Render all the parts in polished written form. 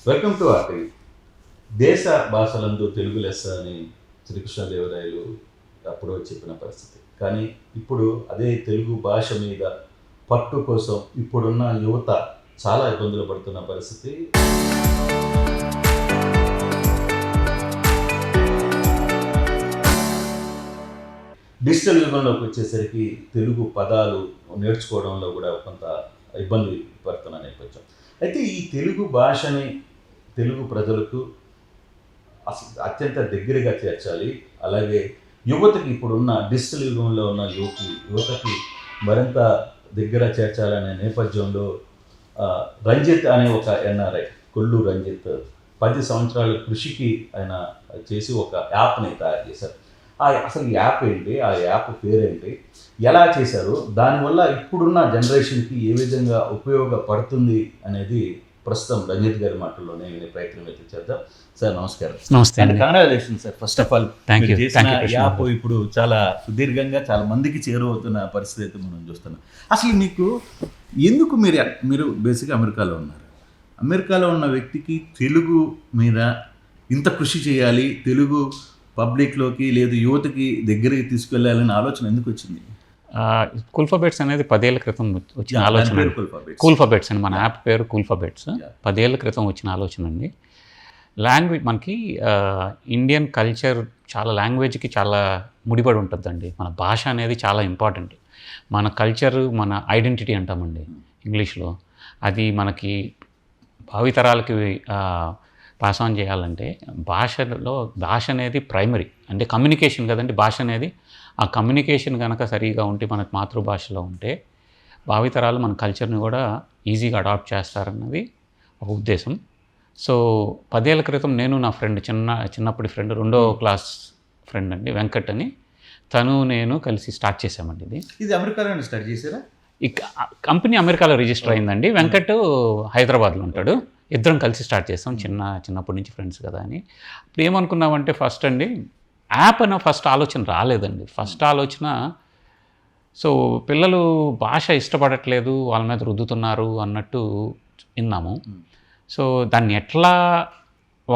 Welcome to RTV. దేశ భాషలందు తెలుగు లెస్స అని శ్రీకృష్ణదేవరాయలు అప్పుడు చెప్పిన పరిస్థితి. కానీ ఇప్పుడు అదే తెలుగు భాష మీద పట్టు కోసం ఇప్పుడున్న యువత చాలా ఇబ్బందులు పడుతున్న పరిస్థితి. డిజిటల్ యుగంలోకి వచ్చేసరికి తెలుగు పదాలు నేర్చుకోవడంలో కూడా కొంత ఇబ్బంది పడుతున్న నేపథ్యం. అయితే ఈ తెలుగు భాషని తెలుగు ప్రజలకు అత్యంత దగ్గరగా చేర్చాలి. అలాగే యువతకి ఇప్పుడున్న డిజిటల్ యుగంలో ఉన్న యువతకి మరింత దగ్గర చేర్చాలనే నేపథ్యంలో రంజిత్ అనే ఒక ఎన్ఆర్ఐ, కొల్లు రంజిత్ 10 సంవత్సరాల కృషికి ఆయన చేసి ఒక యాప్ని తయారు చేశారు. అసలు యాప్ ఏంటి, ఆ యాప్ పేరేంటి, ఎలా చేశారు, దానివల్ల ఇప్పుడున్న జనరేషన్కి ఏ విధంగా ఉపయోగపడుతుంది అనేది ప్రస్తుతం రంజిత్ గారి మాటల్లోనే ప్రయత్నం అయితే చేద్దాం. సార్ నమస్కారం. నమస్తే అండి. Congratulation sir. First of all thank you. App ఇప్పుడు చాలా సుదీర్ఘంగా చాలా మందికి చేరువవుతున్న పరిస్థితి అయితే మనం చూస్తున్నాం. అసలు మీకు ఎందుకు మీరు బేసిక్గా అమెరికాలో ఉన్నారు, అమెరికాలో ఉన్న వ్యక్తికి తెలుగు మీద ఇంత కృషి చేయాలి, తెలుగు పబ్లిక్లోకి లేదు యువతకి దగ్గరికి తీసుకెళ్ళాలనే ఆలోచన ఎందుకు వచ్చింది? కూల్ఫాబెట్స్ అనేది 10 ఏళ్ల క్రితం వచ్చిన ఆలోచన. కూల్ఫాబెట్స్ అని మన యాప్ పేరు కూల్ఫాబెట్స్. 10 ఏళ్ల క్రితం వచ్చిన ఆలోచన అండి. లాంగ్వేజ్ మనకి ఇండియన్ కల్చర్ చాలా లాంగ్వేజ్కి చాలా ముడిపడి ఉంటుందండి. మన భాష అనేది చాలా ఇంపార్టెంట్. మన కల్చర్ మన ఐడెంటిటీ అంటామండి ఇంగ్లీష్లో. అది మనకి భావితరాలకి పాస్ ఆన్ చేయాలంటే భాష అనేది ప్రైమరీ, అంటే కమ్యూనికేషన్ కదండి భాష అనేది. ఆ కమ్యూనికేషన్ కనుక సరిగా ఉంటే మనకు మాతృభాషలో ఉంటే భావితరాలు మన కల్చర్ని కూడా ఈజీగా అడాప్ట్ చేస్తారన్నది ఒక ఉద్దేశం. సో 10 ఏళ్ల క్రితం నేను నా ఫ్రెండ్ చిన్నప్పటి ఫ్రెండ్ 2వ క్లాస్ ఫ్రెండ్ అండి, వెంకట్ అని, తను నేను కలిసి స్టార్ట్ చేసామండి. ఇది అమెరికాలో స్టార్ట్ చేశారా? ఈ కంపెనీ అమెరికాలో రిజిస్టర్ అయిందండి. వెంకట్ హైదరాబాద్లో ఉంటాడు. ఇద్దరం కలిసి స్టార్ట్ చేస్తాం. చిన్నప్పటి నుంచి ఫ్రెండ్స్ కదా అని. ఇప్పుడు ఏమనుకున్నామంటే ఫస్ట్ అండి, యాప్ అన్న ఫస్ట్ ఆలోచన రాలేదండి. ఫస్ట్ ఆలోచన, సో పిల్లలు భాష ఇష్టపడట్లేదు, వాళ్ళ మీద రుద్దుతున్నారు అన్నట్టు విన్నాము. సో దాన్ని ఎట్లా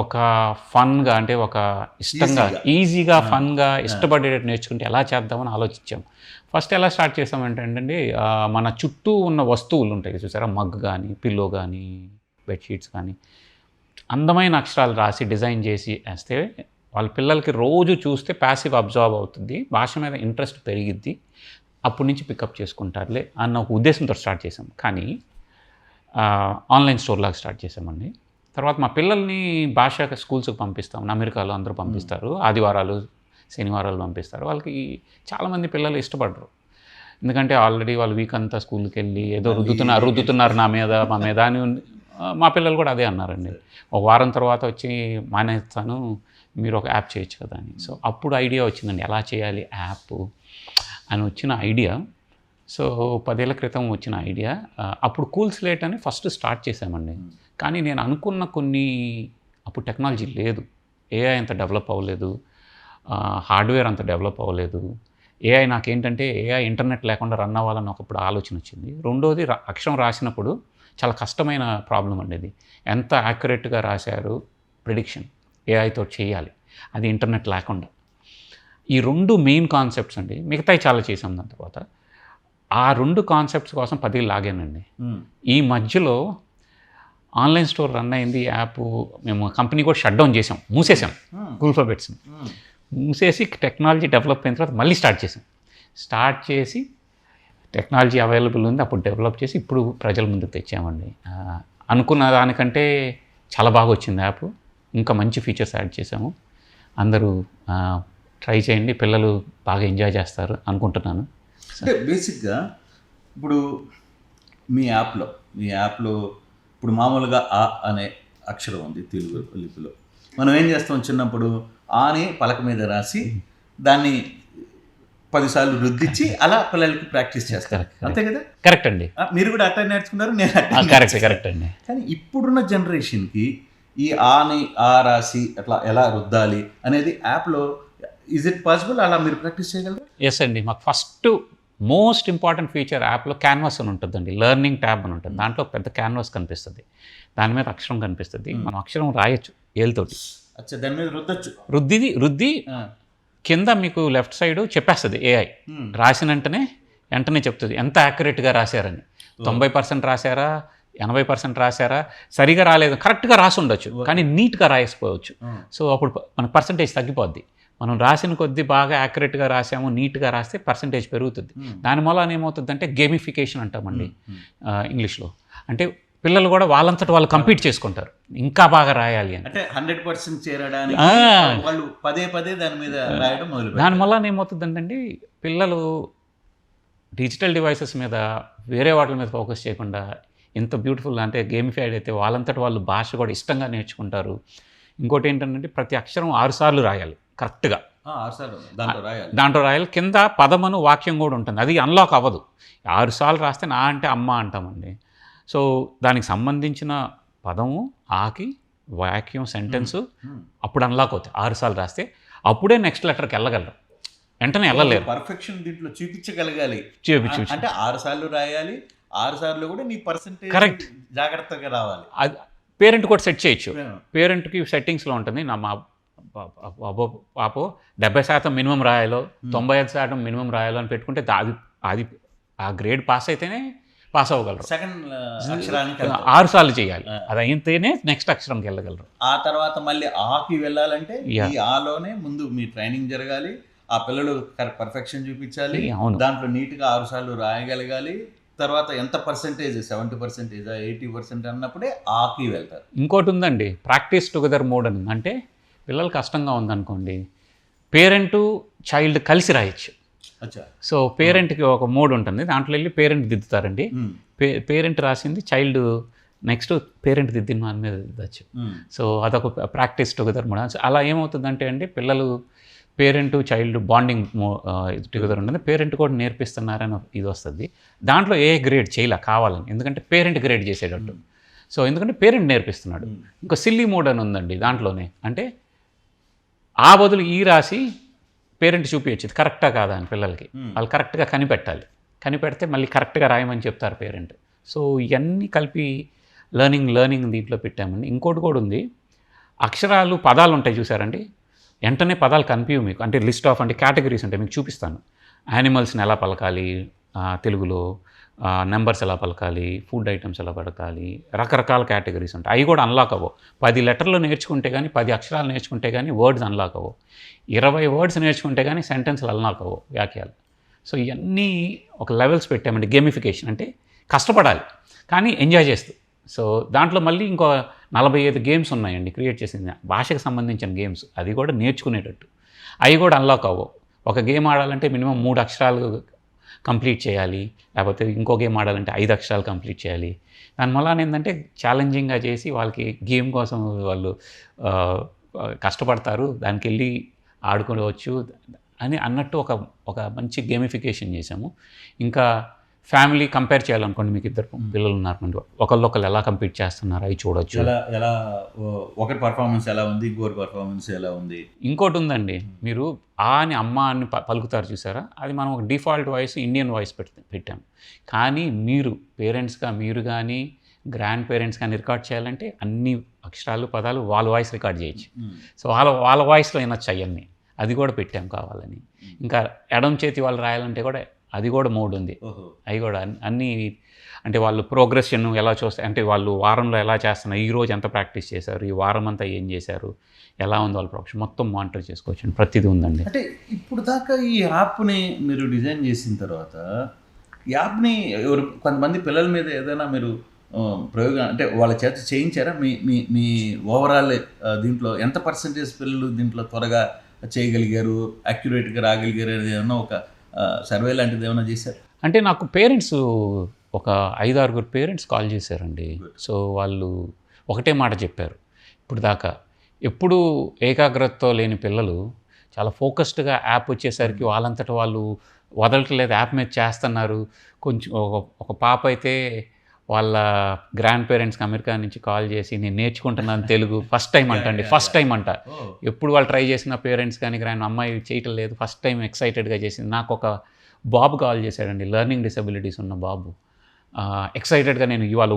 ఒక ఫన్గా, అంటే ఒక ఇష్టంగా, ఈజీగా ఫన్గా ఇష్టపడేటట్టు నేర్చుకుంటే ఎలా చేద్దామని ఆలోచించాం. ఫస్ట్ ఎలా స్టార్ట్ చేసామంటే అండి, మన చుట్టూ ఉన్న వస్తువులు ఉంటాయి చూసారా, మగ్ కానీ, పిల్లో కానీ, బెడ్షీట్స్ కానీ, అందమైన అక్షరాలు రాసి డిజైన్ చేసి వేస్తే వాళ్ళ పిల్లలకి రోజు చూస్తే ప్యాసివ్ అబ్జర్వ్ అవుతుంది, భాష మీద ఇంట్రెస్ట్ పెరిగిద్ది, అప్పటి నుంచి పికప్ చేసుకుంటారులే అన్న ఒక ఉద్దేశంతో స్టార్ట్ చేసాం. కానీ ఆన్లైన్ స్టోర్ లాగా స్టార్ట్ చేసామండి. తర్వాత మా పిల్లల్ని భాష స్కూల్స్కి పంపిస్తాం. అమెరికాలో అందరూ పంపిస్తారు, ఆదివారాలు శనివారాలు పంపిస్తారు. వాళ్ళకి చాలామంది పిల్లలు ఇష్టపడరు, ఎందుకంటే ఆల్రెడీ వాళ్ళు వీక్ అంతా స్కూల్కి వెళ్ళి ఏదో రుద్దుతున్నారు మా మీద అని. మా పిల్లలు కూడా అదే అన్నారండి. ఒక వారం తర్వాత వచ్చి మానేస్తాను, మీరు ఒక యాప్ చేయొచ్చు కదా అని. సో అప్పుడు ఐడియా వచ్చిందండి, ఎలా చేయాలి యాప్ అని వచ్చిన ఐడియా. సో 10 ఏళ్ల క్రితం వచ్చిన ఐడియా. అప్పుడు కూల్ స్లేట్ అని ఫస్ట్ స్టార్ట్ చేసామండి. కానీ నేను అనుకున్న అప్పుడు టెక్నాలజీ లేదు, ఏఐ అంత డెవలప్ అవ్వలేదు, హార్డ్వేర్ అంత డెవలప్ అవ్వలేదు. ఏఐ నాకేంటంటే ఏఐ ఇంటర్నెట్ లేకుండా రన్ అవ్వాలని ఒకప్పుడు ఆలోచన వచ్చింది. రెండోది అక్షరం రాసినప్పుడు చాలా కష్టమైన ప్రాబ్లం అండి ఇది. ఎంత యాక్యురేట్గా రాశారు ప్రిడిక్షన్ ఏఐతో చేయాలి, అది ఇంటర్నెట్ లేకుండా. ఈ 2 మెయిన్ కాన్సెప్ట్స్ అండి. మిగతాయి చాలా చేసాం దాని తర్వాత. ఆ 2 కాన్సెప్ట్స్ కోసం 10 ఏళ్ళు లాగానండి. ఈ మధ్యలో ఆన్లైన్ స్టోర్ రన్ అయింది, యాప్ మేము కంపెనీ కూడా షట్ డౌన్ చేసాం, మూసేసాం. కూల్ఫాబెట్స్ని మూసేసి టెక్నాలజీ డెవలప్ అయిన తర్వాత మళ్ళీ స్టార్ట్ చేసి టెక్నాలజీ అవైలబుల్ ఉంది, అప్పుడు డెవలప్ చేసి ఇప్పుడు ప్రజల ముందుకు తెచ్చామండి. అనుకున్న దానికంటే చాలా బాగా వచ్చింది యాప్. ఇంకా మంచి ఫీచర్స్ యాడ్ చేసాము. అందరూ ట్రై చేయండి, పిల్లలు బాగా ఎంజాయ్ చేస్తారు అనుకుంటున్నాను. అంటే బేసిక్గా ఇప్పుడు మీ యాప్లో ఇప్పుడు మామూలుగా ఆ అనే అక్షరం ఉంది తెలుగు లిపిలో. మనం ఏం చేస్తాం, చిన్నప్పుడు ఆని పలక మీద రాసి దాన్ని 10 సార్లు రుద్దిచ్చి అలా పిల్లలకి ప్రాక్టీస్ చేస్తారు, అంతే కదా? కరెక్ట్ అండి. మీరు కూడా అట్లా నేర్చుకున్నారు, నేను కరెక్ట్ అండి. కానీ ఇప్పుడున్న జనరేషన్కి ఈ ఆని ఆ రాసి అట్లా ఎలా రుద్దాలి అనేది యాప్లో ఈజ్ ఇట్ పాసిబుల్? అలా మీరు ప్రాక్టీస్ చేయగలరా? ఎస్ అండి. మాకు ఫస్ట్ మోస్ట్ ఇంపార్టెంట్ ఫీచర్ యాప్లో క్యాన్వాస్ అని ఉంటుందండి, లెర్నింగ్ ట్యాబ్ అని ఉంటుంది. దాంట్లో పెద్ద క్యాన్వాస్ కనిపిస్తుంది. దాని మీద అక్షరం కనిపిస్తుంది, మనం అక్షరం రాయొచ్చు ఏళ్ళతోటి. అచ్చా, దాని మీద రుద్దొచ్చు. రుద్ది కింద మీకు లెఫ్ట్ సైడ్ చెప్పేస్తుంది ఏఐ. రాసిన వెంటనే చెప్తుంది ఎంత యాక్యురేట్గా రాశారని. 90% రాశారా, 80% రాశారా, సరిగా రాలేదు, కరెక్ట్గా రాసి ఉండొచ్చు కానీ నీట్గా రాయకపోవచ్చు. సో అప్పుడు మనకు పర్సంటేజ్ తగ్గిపోద్ది. మనం రాసిన కొద్దీ బాగా యాక్యురేట్గా రాసాము, నీట్గా రాస్తే పర్సంటేజ్ పెరుగుతుంది. దానివల్ల ఏమవుతుందంటే గేమిఫికేషన్ అంటామండి ఇంగ్లీష్లో. అంటే పిల్లలు కూడా వాళ్ళంతటి వాళ్ళు కంపీట్ చేసుకుంటారు ఇంకా బాగా రాయాలి అని. అంటే 100% చేరడానికి వాళ్ళు పదే దాని మీద రాయడం మొదలు. దానివల్ల ఏమవుతుందంటే పిల్లలు డిజిటల్ డివైసెస్ మీద వేరే వాటి మీద ఫోకస్ చేయకుండా ఎంత బ్యూటిఫుల్ అంటే గేమిఫైడ్ అయితే వాళ్ళంతటి వాళ్ళు భాష కూడా ఇష్టంగా నేర్చుకుంటారు. ఇంకోటి ఏంటంటే ప్రతి అక్షరం 6 సార్లు రాయాలి కరెక్ట్గా. 6 సార్లు దాంట్లో రాయాలి. కింద పదమను వాక్యం కూడా ఉంటుంది, అది అన్లాక్ అవ్వదు. 6 సార్లు రాస్తే నా అంటే అమ్మ అంటామండి. సో దానికి సంబంధించిన పదము, ఆకి, వాక్యం, సెంటెన్సు అప్పుడు అన్లాక్ అవుతాయి. 6 సార్లు రాస్తే అప్పుడే నెక్స్ట్ లెటర్కి వెళ్ళగలరు, వెంటనే వెళ్ళలేరు. పర్ఫెక్షన్ దీంట్లో చూపించగలగాలి. అంటే 6 సార్లు రాయాలి, 6 సార్లు కూడా నీ పర్సెంటేజ్ కరెక్ట్ జాగ్రత్తగా రావాలి. అది పేరెంట్ కూడా సెట్ చేయొచ్చు. పేరెంట్కి సెట్టింగ్స్లో ఉంటుంది, నా మా పాపో 70% మినిమం రాయాలో, 95% మినిమం రాయాలో అని పెట్టుకుంటే అది ఆ గ్రేడ్ పాస్ అయితేనే పాస్ అవ్వగలరు. సెకండ్ అక్షరానికి 6 సార్లు చేయాలి, అది అయితేనే నెక్స్ట్ అక్షరంకి వెళ్ళగలరు. ఆ తర్వాత మళ్ళీ ఆకి వెళ్ళాలంటే ఈ ఆలోనే ముందు మీ ట్రైనింగ్ జరగాలి, ఆ పిల్లలు పర్ఫెక్షన్ చూపించాలి, దాంట్లో నీట్గా 6 సార్లు రాయగలగాలి. తర్వాత ఎంత పర్సెంటేజ్, 70%, 80% అన్నప్పుడే ఆకి వెళ్తారు. ఇంకోటి ఉందండి, ప్రాక్టీస్ టుగెదర్ మోడ్ అని. అంటే పిల్లలు కష్టంగా ఉందనుకోండి, పేరెంటు చైల్డ్ కలిసి రాయొచ్చు. సో పేరెంట్కి ఒక మోడ్ ఉంటుంది, దాంట్లో వెళ్ళి పేరెంట్ దిద్దుతారండి. పేరెంట్ రాసింది చైల్డ్ నెక్స్ట్ పేరెంట్ దిద్దిన మన మీద దిద్దచ్చు. సో అదొక ప్రాక్టీస్ టుగెదర్ మోడ్. అలా ఏమవుతుందంటే అండి పిల్లలు పేరెంట్ చైల్డ్ బాండింగ్ టుగెదర్ ఉంటుంది, పేరెంట్ కూడా నేర్పిస్తున్నారని ఇది వస్తుంది. దాంట్లో ఏ గ్రేడ్ చేయలే కావాలని, ఎందుకంటే పేరెంట్ గ్రేడ్ చేసేటట్టు. సో ఎందుకంటే పేరెంట్ నేర్పిస్తున్నాడు. ఇంకా సిల్లీ మోడ్ అని ఉందండి దాంట్లోనే, అంటే ఆ బదులు ఈ రాసి పేరెంట్ చూపించచ్చు కరెక్టా కాదా అని పిల్లలకి. వాళ్ళు కరెక్ట్గా కనిపెడితే మళ్ళీ కరెక్ట్గా రాయమని చెప్తారు పేరెంట్. సో ఇవన్నీ కలిపి లెర్నింగ్ దీంట్లో పెట్టామండి. ఇంకోటి కూడా ఉంది, అక్షరాలు పదాలు ఉంటాయి చూసారండి, వెంటనే పదాలు కనిపించవు మీకు. అంటే లిస్ట్ ఆఫ్ అంటే కేటగిరీస్ ఉంటాయి, మీకు చూపిస్తాను. యానిమల్స్ని ఎలా పలకాలి తెలుగులో, నెంబర్స్ ఎలా పలకాలి, ఫుడ్ ఐటమ్స్ ఎలా పలకాలి, రకరకాల కేటగిరీస్ ఉంటాయి. అవి కూడా అన్లాక్ అవ్వవు. 10 లెటర్లు నేర్చుకుంటే కానీ, 10 అక్షరాలు నేర్చుకుంటే కానీ వర్డ్స్ అన్లాక్ అవ్వవు. 20 వర్డ్స్ నేర్చుకుంటే కానీ సెంటెన్స్లు అన్లాక్ అవ్వవు, వాక్యాలు. సో ఇవన్నీ ఒక లెవెల్స్ పెట్టామండి. గేమిఫికేషన్ అంటే కష్టపడాలి కానీ ఎంజాయ్ చేస్తూ. సో దాంట్లో మళ్ళీ ఇంకో 45 గేమ్స్ ఉన్నాయండి క్రియేట్ చేసింది, భాషకు సంబంధించిన గేమ్స్. అది కూడా నేర్చుకునేటట్టు, అవి కూడా అన్లాక్ అవ్వవు. ఒక గేమ్ ఆడాలంటే మినిమం 3 అక్షరాలు కంప్లీట్ చేయాలి, లేకపోతే ఇంకో గేమ్ ఆడాలంటే 5 అక్షరాలు కంప్లీట్ చేయాలి. దానివల్ల ఏంటంటే ఛాలెంజింగ్గా చేసి వాళ్ళకి గేమ్ కోసం వాళ్ళు కష్టపడతారు, దానికి వెళ్ళి ఆడుకోవచ్చు అని అన్నట్టు ఒక మంచి గేమిఫికేషన్ చేసాము. ఇంకా ఫ్యామిలీ కంపేర్ చేయాలనుకోండి, మీకు 2 పిల్లలు ఉన్నారనుకోండి, ఒకళ్ళు ఎలా కంపీట్ చేస్తున్నారు అవి చూడొచ్చు. ఎలా ఒకరి పర్ఫార్మెన్స్ ఎలా ఉంది, ఇంకోటి పర్ఫార్మెన్స్ ఎలా ఉంది. ఇంకోటి ఉందండి, మీరు ఆ అని అమ్మ అని పలుకుతారు చూసారా, అది మనం ఒక డిఫాల్ట్ వాయిస్ ఇండియన్ వాయిస్ పెట్టాం. కానీ మీరు పేరెంట్స్గా మీరు కానీ గ్రాండ్ పేరెంట్స్ కానీ రికార్డ్ చేయాలంటే అన్ని అక్షరాలు పదాలు వాళ్ళ వాయిస్ రికార్డ్ చేయొచ్చు. సో వాళ్ళ వాయిస్లో వినొచ్చు అవన్నీ, అది కూడా పెట్టాం కావాలని. ఇంకా ఎడం చేతి వాళ్ళు రాయాలంటే కూడా అది కూడా మోడ్ ఉంది. అవి కూడా అన్నీ అంటే వాళ్ళు ప్రోగ్రెషన్ ఎలా చూస్తారు, అంటే వాళ్ళు వారంలో ఎలా చేస్తున్నారు, ఈరోజు ఎంత ప్రాక్టీస్ చేశారు, ఈ వారం అంతా ఏం చేశారు, ఎలా ఉంది వాళ్ళ ప్రోగ్రెషన్ మొత్తం మానిటర్ చేసుకోవచ్చు. ప్రతిదీ ఉందండి. అంటే ఇప్పుడు దాకా ఈ యాప్ని మీరు డిజైన్ చేసిన తర్వాత యాప్ని కొంతమంది పిల్లల మీద ఏదైనా మీరు ప్రయోగం అంటే వాళ్ళ చేత చేయించారా? మీ ఓవరాల్ దీంట్లో ఎంత పర్సెంటేజ్ పిల్లలు దీంట్లో త్వరగా చేయగలిగారు, యాక్యురేట్గా రాగలిగారు, ఏమన్నా ఒక సర్వే లాంటిది ఏమైనా చేశారు? అంటే నాకు పేరెంట్స్ ఒక 5-6 పేరెంట్స్ కాల్ చేశారండి. సో వాళ్ళు ఒకటే మాట చెప్పారు, ఇప్పుడు దాకా ఎప్పుడు ఏకాగ్రతతో లేని పిల్లలు చాలా ఫోకస్డ్గా యాప్ వచ్చేసరికి వాళ్ళంతటా వాళ్ళు వదలట్లేదు, యాప్ మీద చేస్తున్నారు. కొంచెం ఒక పాప అయితే వాళ్ళ గ్రాండ్ పేరెంట్స్కి అమెరికా నుంచి కాల్ చేసి నేను నేర్చుకుంటున్నాను తెలుగు, ఫస్ట్ టైం అంట. ఎప్పుడు వాళ్ళు ట్రై చేసిన పేరెంట్స్ కానీ గ్రాండ్ అమ్మాయి చేయటం లేదు, ఫస్ట్ టైం ఎక్సైటెడ్గా చేసింది. నాకు ఒక బాబు కాల్ చేశాడండి, లెర్నింగ్ డిసబిలిటీస్ ఉన్న బాబు. ఎక్సైటెడ్గా నేను ఇవాళ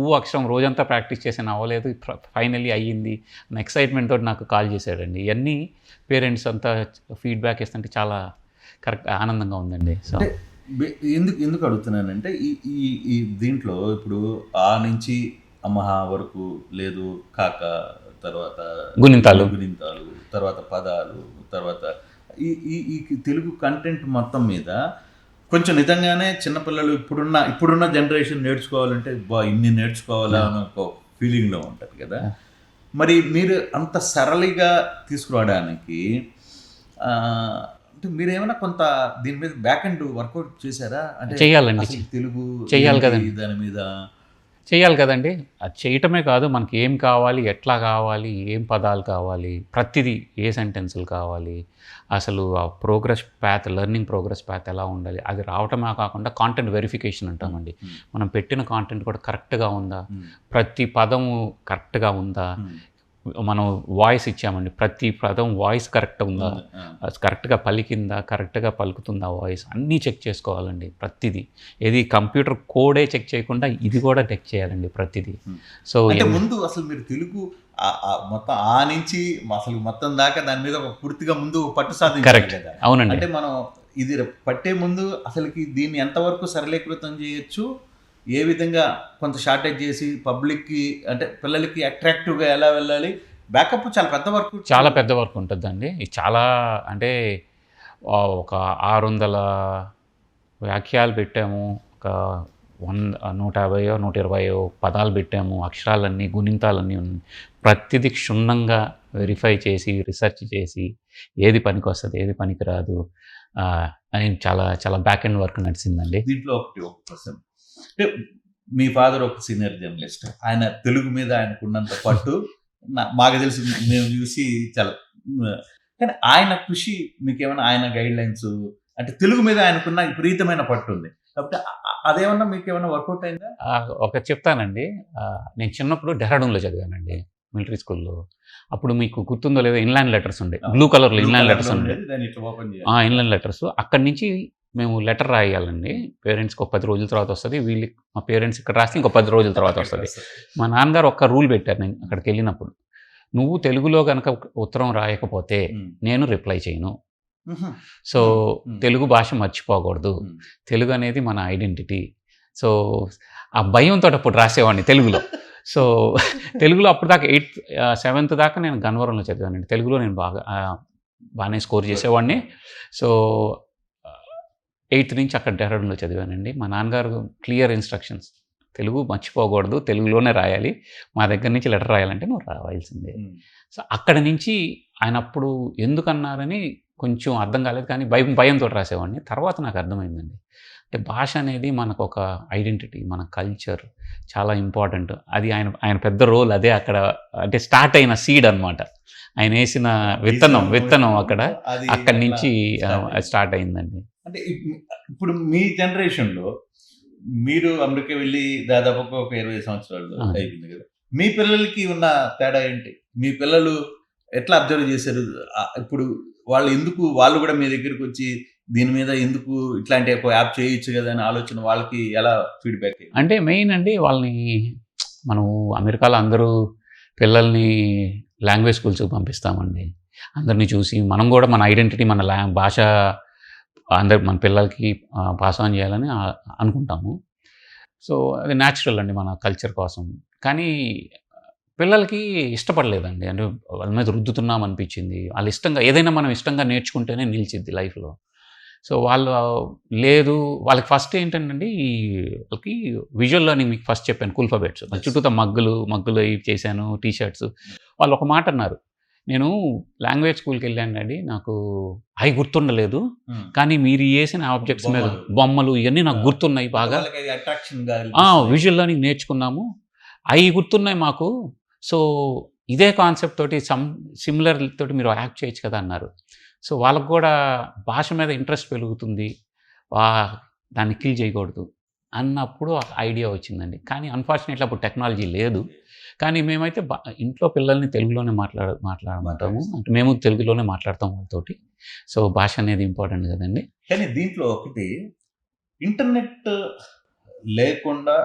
ఊ అక్షరం రోజంతా ప్రాక్టీస్ చేసాను, అవ్వలేదు, ఫైనల్లీ అయ్యింది నా ఎక్సైట్మెంట్ తోటి నాకు కాల్ చేశాడండి. ఇవన్నీ పేరెంట్స్ అంతా ఫీడ్బ్యాక్ ఇస్తుంటే చాలా కరెక్ట్ ఆనందంగా ఉందండి. సో అంటే ఎందుకు ఎందుకు అడుగుతున్నానంటే ఈ ఈ ఈ దీంట్లో ఇప్పుడు ఆ నుంచి అమ్మహ వరకు లేదు, కాక, తర్వాత గుణింతాలు. గుణింతాలు, తర్వాత పదాలు, తర్వాత ఈ ఈ ఈ తెలుగు కంటెంట్ మొత్తం మీద కొంచెం నిజంగానే చిన్నపిల్లలు ఇప్పుడున్న జనరేషన్ నేర్చుకోవాలంటే ఇన్ని నేర్చుకోవాలా అని ఒక ఫీలింగ్లో ఉంటుంది కదా. మరి మీరు అంత సరళిగా తీసుకురావడానికి అంటే మీరేమైనా కొంత దీని మీద బ్యాక్ అండ్ వర్కౌట్ చేశారా? అంటే చేయాలండి, అసలు తెలుగు చేయాలి ఏంటి, కదండి. దాని మీద చేయాలి కదండి. అది చేయటమే కాదు, మనకి ఏం కావాలి, ఎట్లా కావాలి, ఏం పదాలు కావాలి, ప్రతిదీ ఏ సెంటెన్సులు కావాలి, అసలు ఆ progress path, learning progress path ఎలా ఉండాలి, అది రావటమే కాకుండా కాంటెంట్ వెరిఫికేషన్ అంటామండి. మనం పెట్టిన కాంటెంట్ కూడా కరెక్ట్గా ఉందా, ప్రతి పదము కరెక్ట్గా ఉందా, మనం వాయిస్ ఇచ్చామండి, ప్రతి పదం వాయిస్ కరెక్ట్ ఉందా, కరెక్ట్గా పలికిందా, కరెక్ట్గా పలుకుతుందా వాయిస్, అన్నీ చెక్ చేసుకోవాలండి ప్రతిదీ. ఏది కంప్యూటర్ కోడే చెక్ చేయకుండా ఇది కూడా చెక్ చేయాలండి ప్రతిదీ. సో అంటే ముందు అసలు మీరు తెలుగు మొత్తం ఆ నుంచి అసలు మొత్తం దాకా దాని మీద ఒక పూర్తిగా ముందు పట్టు సాధించారు కరెక్ట్. కదా. అవునండి. అంటే మనం ఇది పట్టే ముందు అసలుకి దీన్ని ఎంతవరకు సరళీకృతం చేయొచ్చు, ఏ విధంగా కొంత షార్టేజ్ చేసి పబ్లిక్కి అంటే పిల్లలకి అట్రాక్టివ్గా ఎలా వెళ్ళాలి, బ్యాకప్ చాలా పెద్ద వర్క్ ఉంటుందండి. ఇది చాలా అంటే ఒక 600 వాక్యాలు పెట్టాము, ఒక 150 120 పదాలు పెట్టాము, అక్షరాలన్నీ గుణింతాలన్నీ ప్రతిదీ క్షుణ్ణంగా వెరిఫై చేసి రీసెర్చ్ చేసి ఏది పనికి వస్తుంది, ఏది పనికి రాదు అని చాలా చాలా బ్యాక్ అండ్ వర్క్ నడిచిందండి. దీంట్లో ఒక క్వశ్చన్, అంటే మీ ఫాదర్ ఒక సీనియర్ జర్నలిస్ట్, ఆయన తెలుగు మీద ఆయనకున్నంత పట్టు మాకు తెలిసి మేము చూసి చాలా, కానీ ఆయన కృషి మీకేమైనా ఆయన గైడ్ లైన్స్ అంటే తెలుగు మీద ఆయనకున్న విపరీతమైన పట్టు ఉంది కాబట్టి అదేమన్నా మీకేమైనా వర్కౌట్ అయిందా? ఒక చెప్తానండి. నేను చిన్నప్పుడు డెహ్రాడూన్లో చదివానండి, మిలిటరీ స్కూల్లో. అప్పుడు మీకు గుర్తుందో లేదో ఇన్లాండ్ లెటర్స్ ఉండే, బ్లూ కలర్లో ఇన్లాండ్ లెటర్స్ ఉండే. ఇన్లాండ్ లెటర్స్ అక్కడి నుంచి మేము లెటర్ రాయాలండి పేరెంట్స్కి. ఒక 10 రోజుల తర్వాత వస్తుంది, వీళ్ళకి మా పేరెంట్స్ ఇక్కడ రాస్తే ఇంకో 10 రోజుల తర్వాత వస్తుంది. మా నాన్నగారు ఒక్క రూల్ పెట్టారు నేను అక్కడికి వెళ్ళినప్పుడు, నువ్వు తెలుగులో కనుక ఉత్తరం రాయకపోతే నేను రిప్లై చేయను. సో తెలుగు భాష మర్చిపోకూడదు, తెలుగు అనేది మన ఐడెంటిటీ. సో ఆ భయంతో అప్పుడు రాసేవాడిని తెలుగులో. సో తెలుగులో అప్పుడు దాకా 7th దాకా నేను గన్నవరంలో చదివానండి. తెలుగులో నేను బాగానే స్కోర్ చేసేవాడిని. సో 8th నుంచి అక్కడ డెహ్రాడూన్లో చదివానండి. మా నాన్నగారు క్లియర్ ఇన్స్ట్రక్షన్స్, తెలుగు మర్చిపోకూడదు, తెలుగులోనే రాయాలి, మా దగ్గర నుంచి లెటర్ రాయాలంటే నువ్వు రావాల్సిందే. సో అక్కడి నుంచి ఆయన అప్పుడు ఎందుకన్నారని కొంచెం అర్థం కాలేదు, కానీ భయంతో రాసేవాడిని. తర్వాత నాకు అర్థమైందండి, అంటే భాష అనేది మనకు ఒక ఐడెంటిటీ, మన కల్చర్ చాలా ఇంపార్టెంట్. అది ఆయన పెద్ద రోల్ అదే అక్కడ, అంటే స్టార్ట్ అయిన సీడ్ అనమాట. ఆయన వేసిన విత్తనం అక్కడి నుంచి స్టార్ట్ అయిందండి. అంటే ఇప్పుడు మీ జనరేషన్లో మీరు అమెరికా వెళ్ళి దాదాపు ఒక 20 సంవత్సరాలు అయిపోయింది కదా, మీ పిల్లలకి ఉన్న తేడా ఏంటి? మీ పిల్లలు ఎట్లా అబ్జర్వ్ చేశారు? ఇప్పుడు వాళ్ళు కూడా మీ దగ్గరికి వచ్చి దీని మీద ఎందుకు ఇట్లాంటి ఒక యాప్ చేయొచ్చు కదా అని ఆలోచన వాళ్ళకి ఎలా ఫీడ్బ్యాక్? అంటే మెయిన్ అండి, వాళ్ళని మనం అమెరికాలో అందరూ పిల్లల్ని లాంగ్వేజ్ స్కూల్స్కి పంపిస్తామండి. అందరినీ చూసి మనం కూడా మన ఐడెంటిటీ, మన భాష మన పిల్లలకి పాస్ ఆన్ చేయాలని అనుకుంటాము. సో అది న్యాచురల్ అండి మన కల్చర్ కోసం. కానీ పిల్లలకి ఇష్టపడలేదండి, అంటే వాళ్ళ మీద రుద్దుతున్నాం అనిపించింది. వాళ్ళు ఇష్టంగా ఏదైనా మనం ఇష్టంగా నేర్చుకుంటేనే నిలిచిద్ది లైఫ్లో. సో లేదు, వాళ్ళకి ఫస్ట్ ఏంటంటే వాళ్ళకి విజువల్ లెర్నింగ్ మీకు ఫస్ట్ చెప్పాను, కుల్ఫాబెట్స్ చుట్టూతో మగ్గులు అవి చేశాను, టీషర్ట్స్. వాళ్ళు ఒక మాట అన్నారు, నేను లాంగ్వేజ్ స్కూల్కి వెళ్ళానండి, నాకు అవి గుర్తుండలేదు, కానీ మీరు వేసిన ఆబ్జెక్ట్స్ మీద బొమ్మలు ఇవన్నీ నాకు గుర్తున్నాయి బాగా, విజువల్ లెర్నింగ్ నేర్చుకున్నాము, అవి గుర్తున్నాయి మాకు. సో ఇదే కాన్సెప్ట్ తోటి సిమిలర్ తోటి మీరు యాక్ట్ చేయొచ్చు కదా అన్నారు. సో వాళ్ళకు కూడా భాష మీద ఇంట్రెస్ట్ పెరుగుతుంది, దాన్ని కిల్ చేయకూడదు అన్నప్పుడు ఐడియా వచ్చిందండి. కానీ అన్ఫార్చునేట్లీ అప్పుడు టెక్నాలజీ లేదు. కానీ మేమైతే ఇంట్లో పిల్లల్ని తెలుగులోనే మాట్లాడమంటాము, అంటే మేము తెలుగులోనే మాట్లాడతాం వాళ్ళతోటి. సో భాష అనేది ఇంపార్టెంట్ కదండి. కానీ దీంట్లో ఒకటి, ఇంటర్నెట్ లేకుండా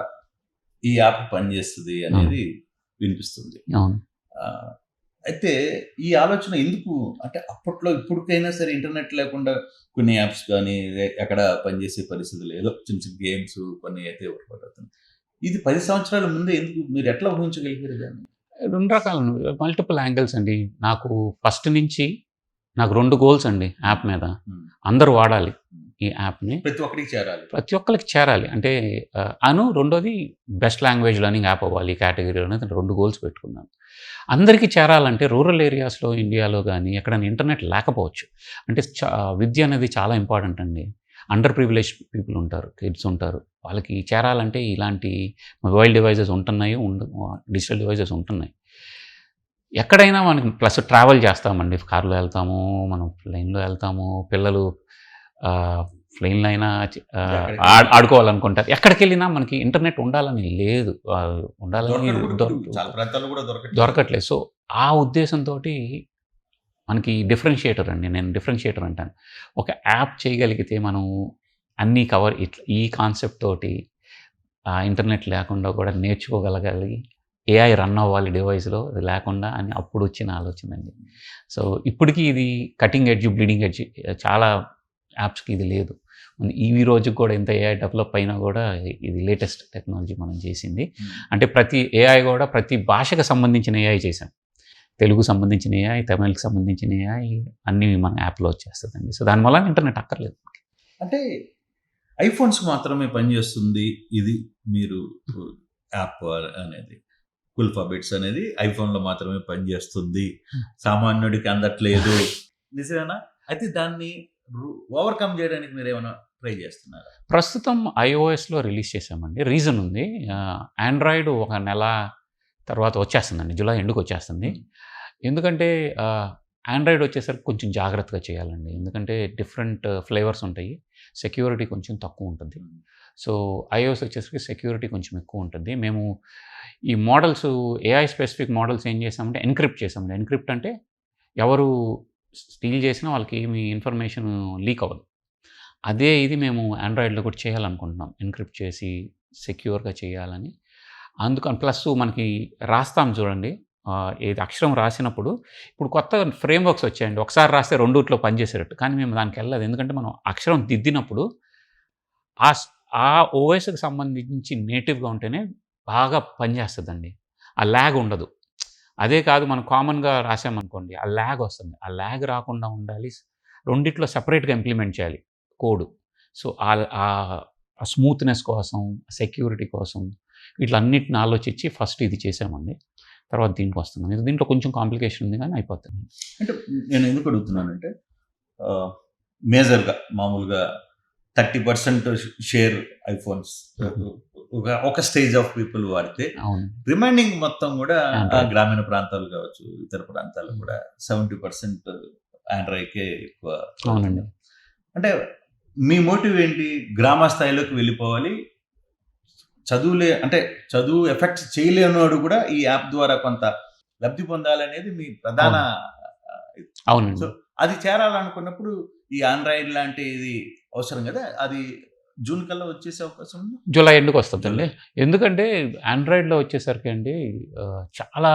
ఈ యాప్ పనిచేస్తుంది అనేది వినిపిస్తుంది. అవును. అయితే ఈ ఆలోచన ఎందుకు అంటే అప్పట్లో ఇప్పటికైనా సరే ఇంటర్నెట్ లేకుండా కొన్ని యాప్స్ కానీ ఎక్కడ పనిచేసే పరిస్థితులు ఏదో చిన్న చిన్న గేమ్స్ కొన్ని అయితే ఉపయోగపడుతుంది. ఇది 10 సంవత్సరాల ముందే ఎందుకు మీరు ఎట్లా ఊహించగలిగారు దాన్ని? 2 రకాలు మల్టిపుల్ యాంగిల్స్ అండి. నాకు ఫస్ట్ నుంచి నాకు 2 గోల్స్ అండి యాప్ మీద. అందరూ వాడాలి ఈ యాప్‌ని. ప్రతి ఒక్కరికి చేరాలి. ప్రతి ఒక్కళ్ళకి చేరాలి. అంటే రెండోది బెస్ట్ లాంగ్వేజ్ లెర్నింగ్ యాప్ అవ్వాలి ఈ కేటగిరీలో అనేది 2 గోల్స్ పెట్టుకున్నాను. అందరికీ చేరాలంటే రూరల్ ఏరియాస్‌లో ఇండియాలో గానీ ఎక్కడైనా ఇంటర్నెట్ లేకపోవచ్చు. అంటే విద్య అనేది చాలా ఇంపార్టెంట్ అండి. అండర్ ప్రివిలేజ్డ్ పీపుల్ ఉంటారు, కిడ్స్ ఉంటారు. వాళ్ళకి చేరాలంటే ఇలాంటి మొబైల్ డివైసెస్ ఉంటున్నాయి, డిజిటల్ డివైసెస్ ఉంటున్నాయి. ఎక్కడైనా మనకి ప్లస్ ట్రావెల్ చేస్తామండి. కార్‌లో వెళ్తాము, మనం ప్లేన్‌లో వెళ్తాము. పిల్లలు ప్లేన్‌లో అయినా ఆడుకోవాలనుకుంటారు. ఎక్కడికెళ్ళినా మనకి ఇంటర్నెట్ ఉండాలని లేదు. ఉండాలని చాలా ప్రాంతాల్లో కూడా దొరకట్లేదు. సో, ఆ ఉద్దేశంతోటి మనకి డిఫరెన్షియేటర్ అండి. నేను డిఫరెన్షియేటర్ అంటాను. ఒక యాప్ చేయగలిగితే మనం అన్నీ కవర్ ఈ కాన్సెప్ట్ తోటి ఇంటర్నెట్ లేకుండా కూడా నేర్చుకోగలగాలి. ఏఐ రన్ అవ్వాలి డివైస్‌లో అది లేకుండా అని అప్పుడు వచ్చిన ఆలోచన అండి. సో, ఇప్పటికీ ఇది కటింగ్ ఎడ్జ్, బ్లీడింగ్ ఎడ్జ్ చాలా యాప్స్‌కి ఇది లేదు. ఈ రోజుకి కూడా ఇంత ఏఐ డెవలప్ అయినా కూడా ఇది లేటెస్ట్ టెక్నాలజీ మనం చేసింది. అంటే ప్రతి ఏఐ కూడా ప్రతి భాషకు సంబంధించిన ఏఐ చేశాం. తెలుగుకు సంబంధించిన ఏఐ, తమిళ్‌కి సంబంధించిన ఏఐ అన్నీ మన యాప్‌లో వచ్చేస్తదండి. సో, దానివల్ల ఇంటర్నెట్ అక్కర్లేదు. అంటే ఐఫోన్స్‌కి మాత్రమే పనిచేస్తుంది ఇది మీరు యాప్ అనేది. కుల్ఫాబిట్స్ అనేది ఐఫోన్‌లో మాత్రమే పనిచేస్తుంది. సామాన్యుడికి అందట్లేదు. నిజమేనా? అయితే దాన్ని ఓవర్‌కమ్ చేయడానికి మీరేమైనా ట్రై చేస్తున్నారా? ప్రస్తుతం ఐఓఎస్‌లో రిలీజ్ చేశామండి. రీజన్ ఉంది. ఆండ్రాయిడ్ ఒక నెల తర్వాత వచ్చేస్తుందండి. జూలై ఎండ్‌కి వచ్చేస్తుంది. ఎందుకంటే ఆండ్రాయిడ్ వచ్చేసరికి కొంచెం జాగ్రత్తగా చేయాలండి. ఎందుకంటే డిఫరెంట్ ఫ్లేవర్స్ ఉంటాయి. సెక్యూరిటీ కొంచెం తక్కువ ఉంటుంది. సో, ఐఓఎస్ వచ్చేసరికి సెక్యూరిటీ కొంచెం ఎక్కువ ఉంటుంది. మేము ఈ మోడల్స్ ఏఐ స్పెసిఫిక్ మోడల్స్ ఏం చేసామంటే ఎన్క్రిప్ట్ చేసామండి. ఎన్క్రిప్ట్ అంటే ఎవరు స్టీల్ చేసినా వాళ్ళకి ఏమి ఇన్ఫర్మేషన్ లీక్ అవ్వదు. అదే ఇది మేము ఆండ్రాయిడ్‌లో కూడా చేయాలనుకుంటున్నాం. ఎన్క్రిప్ట్ చేసి సెక్యూర్‌గా చేయాలని. అందుకని ప్లస్ మనకి రాస్తాం చూడండి. ఏది అక్షరం రాసినప్పుడు ఇప్పుడు కొత్త ఫ్రేమ్‌వర్క్స్ వచ్చాయండి. ఒకసారి రాస్తే రెండిట్లో పనిచేసేటట్టు. కానీ మేము దానికెళ్ళలేదు. ఎందుకంటే మనం అక్షరం దిద్దినప్పుడు ఆ ఓఎస్‌కి సంబంధించి నేటివ్‌గా ఉంటేనే బాగా పనిచేస్తదండి. ఆ ల్యాగ్ ఉండదు. అదే కాదు మనం కామన్‌గా రాసామనుకోండి ఆ ల్యాగ్ వస్తుంది. ఆ ల్యాగ్ రాకుండా ఉండాలి. రెండిట్లో సెపరేట్‌గా ఇంప్లిమెంట్ చేయాలి కోడ్. సో, ఆ స్మూత్‌నెస్ కోసం, సెక్యూరిటీ కోసం వీటిలన్నిటిని ఆలోచించి ఫస్ట్ ఇది చేసామండి. తర్వాత దీనికి వస్తున్నాం. దీంట్లో కొంచెం కాంప్లికేషన్ ఉంది కానీ అయిపోతుంది. అంటే నేను ఎందుకు అడుగుతున్నానంటే మేజర్‌గా మామూలుగా 30% షేర్ ఐఫోన్స్ ఒక స్టేజ్ ఆఫ్ పీపుల్ వాడితే రిమైనింగ్ మొత్తం కూడా గ్రామీణ ప్రాంతాలు కావచ్చు, ఇతర ప్రాంతాలు కూడా 70% ఆండ్రాయిడ్కే ఎక్కువ. అవునండి. అంటే మీ మోటివ్ ఏంటి? గ్రామ స్థాయిలోకి వెళ్ళిపోవాలి, చదువు ఎఫెక్ట్ చేయలేనివాడు కూడా ఈ యాప్ ద్వారా కొంత లబ్ధి పొందాలనేది మీ ప్రధాన. అవునండి. సో, అది చేరాలనుకున్నప్పుడు ఈ ఆండ్రాయిడ్ లాంటి ఇది అవసరం కదా. అది జూన్ కల్లా వచ్చేసే అవకాశం ఉంది. జూలై ఎండ్‌కి వస్తుందండి. ఎందుకంటే ఆండ్రాయిడ్‌లో వచ్చేసరికి అండి చాలా